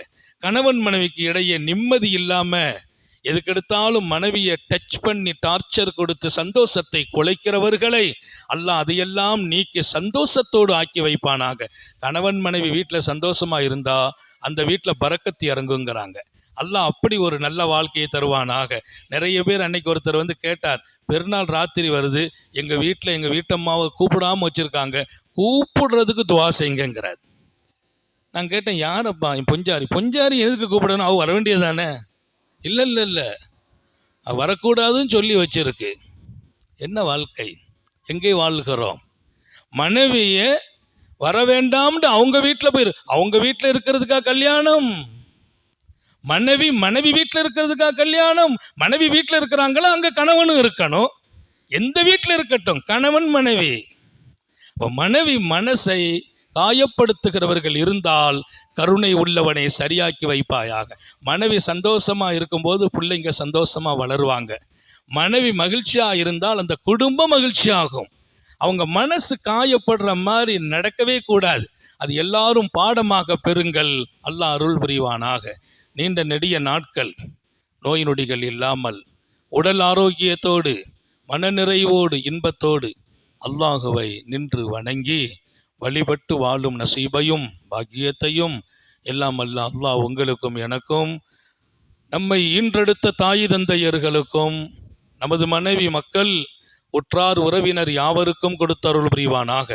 கணவன் மனைவிக்கு இடையே நிம்மதி இல்லாம எதுக்கெடுத்தாலும் மனைவியை டச் பண்ணி டார்ச்சர் கொடுத்து சந்தோஷத்தை குலைக்கிறவர்களை அல்லாஹ் அதையெல்லாம் நீக்கி சந்தோஷத்தோடு ஆக்கி வைப்பானாக. கணவன் மனைவி வீட்டில் சந்தோஷமா இருந்தா அந்த வீட்டில் பறக்கத்து இறங்குங்கிறாங்க. அல்லாஹ் அப்படி ஒரு நல்ல வாழ்க்கையை தருவானாக. நிறைய பேர் அன்னைக்கு ஒருத்தர் வந்து கேட்டார், பெருநாள் ராத்திரி வருது, எங்கள் வீட்டில் எங்கள் வீட்டம்மாவை கூப்பிடாமல் வச்சுருக்காங்க, கூப்பிடுறதுக்கு துவா செய்யுங்கிறார். நான் கேட்டேன், யாரப்பா? பொஞ்சாரி. பொஞ்சாரி எதுக்கு கூப்பிடணும்? அவ வர வேண்டியதானே? இல்லை இல்லை இல்லை, வரக்கூடாதுன்னு சொல்லி வச்சிருக்கு. என்ன வாழ்க்கை, எங்கே வாழ்கிறோம்? மனைவியை வர வேண்டாம்னு அவங்க வீட்டில் போயிரு. அவங்க வீட்டில் இருக்கிறதுக்கா கல்யாணம்? மனைவி வீட்டில் இருக்கிறதுக்கா கல்யாணம்? மனைவி வீட்டில் இருக்கிறாங்களோ அங்கே கணவனும் இருக்கணும். எந்த வீட்டில் இருக்கட்டும், கணவன் மனைவி. இப்போ மனைவி மனசை காயப்படுத்துகிறவர்கள் இருந்தால் கருணை உள்ளவனை சரியாக்கி வைப்பாயாக. மனைவி சந்தோஷமா இருக்கும்போது பிள்ளைங்க சந்தோஷமா வளருவாங்க. மனைவி மகிழ்ச்சியா இருந்தால் அந்த குடும்பம் மகிழ்ச்சியாகும். அவங்க மனசு காயப்படுற மாதிரி நடக்கவே கூடாது. அது எல்லாரும் பாடமாக பெறுங்கள். அல்லாஹ் அருள் புரிவானாக. நீண்ட நெடிய நாட்கள் நோய் நொடிகள் இல்லாமல் உடல் ஆரோக்கியத்தோடு மனநிறைவோடு இன்பத்தோடு அல்லாஹுவை நின்று வணங்கி வழிபட்டு வாழும் நசீபையும் பாக்கியத்தையும் எல்லாம் அல்லாஹ் உங்களுக்கும் எனக்கும் நம்மை ஈன்றெடுத்த தாய் தந்தையர்களுக்கும் நமது மனைவி மக்கள் உற்றார் உறவினர் யாவருக்கும் கொடுத்தருள் புரிவானாக.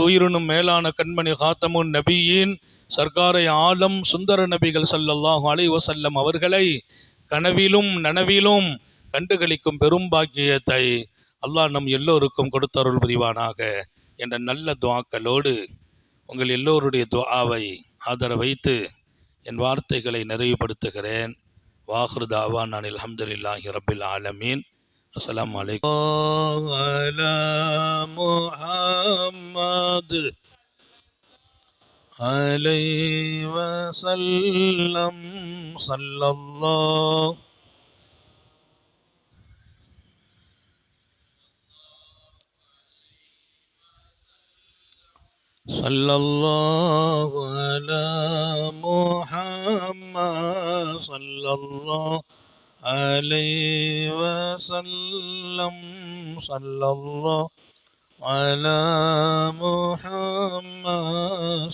உயிரினும் மேலான கண்மணி காத்தமுன் நபியின் சர்க்காரை ஆலம் சுந்தர நபிகள் ஸல்லல்லாஹு அலைஹி வஸல்லம் அவர்களை கனவிலும் நனவிலும் கண்டுகளிக்கும் பெரும் பாக்கியத்தை அல்லாஹ் நம் எல்லோருக்கும் கொடுத்தருள் புரிவானாக என்ற நல்ல துஆக்களோடு உங்கள் எல்லோருடைய துஆவை ஆதர வைத்து என் வார்த்தைகளை நிறைவுபடுத்துகிறேன். வாஹிரு தாவானா அல்ஹம்துலில்லாஹி ரப்பில் ஆலமீன். அஸ்ஸலாமு அலைக்கும். அலா முஹம்மது அலைஹி வஸல்லம் ஸல்லல்லாஹு அலா முஹம்மது ஸல்லல்லாஹு அலைஹி வஸல்லம் ஸல்லல்லாஹு அலா முஹம்மது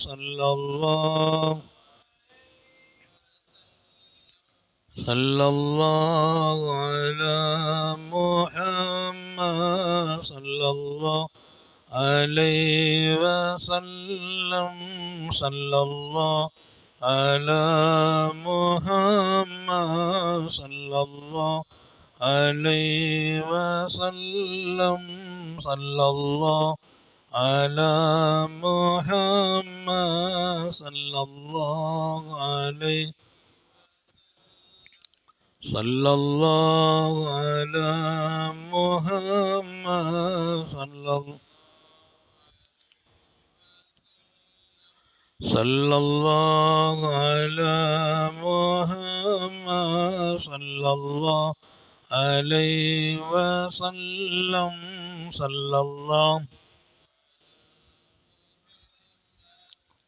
ஸல்லல்லாஹு அலா முஹம்மது ஸல்லல்லாஹு அலைஹி வஸல்லம் ஸல்லல்லாஹு அலா முஹம்மது ஸல்லல்லாஹு அலைஹி வஸல்லம் ஸல்லல்லாஹு அலா முஹம்மது ஸல்லல்லாஹு அலைஹி ஸல்லல்லாஹு அலா முஹம்மது ஸல்லல்லாஹு அலா முஹம்மது ஸல்லல்லாஹு அலைஹி வஸல்லம்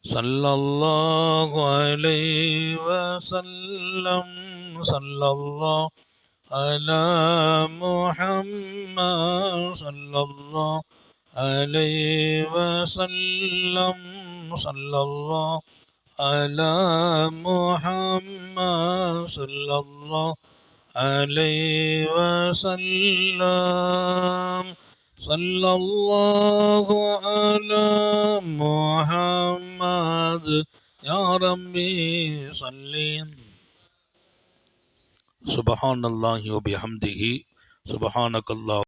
ஸல்லல்லாஹு அலைஹி வஸல்லம் ஸல்லல்லாஹு அலா முஹம்மது ஸல்லல்லாஹு அலைஹி வஸல்லம் ஸல்லல்லாஹு அலா முஹம்மது ஸல்லல்லாஹு அலைஹி வஸல்லம் ஸல்லல்லாஹு அலா முஹம்மது யா ரப்பி ஸல்லி சுபஹானல்லாஹி வபிஹம்திஹி சுபஹானக்கல்லாஹ்.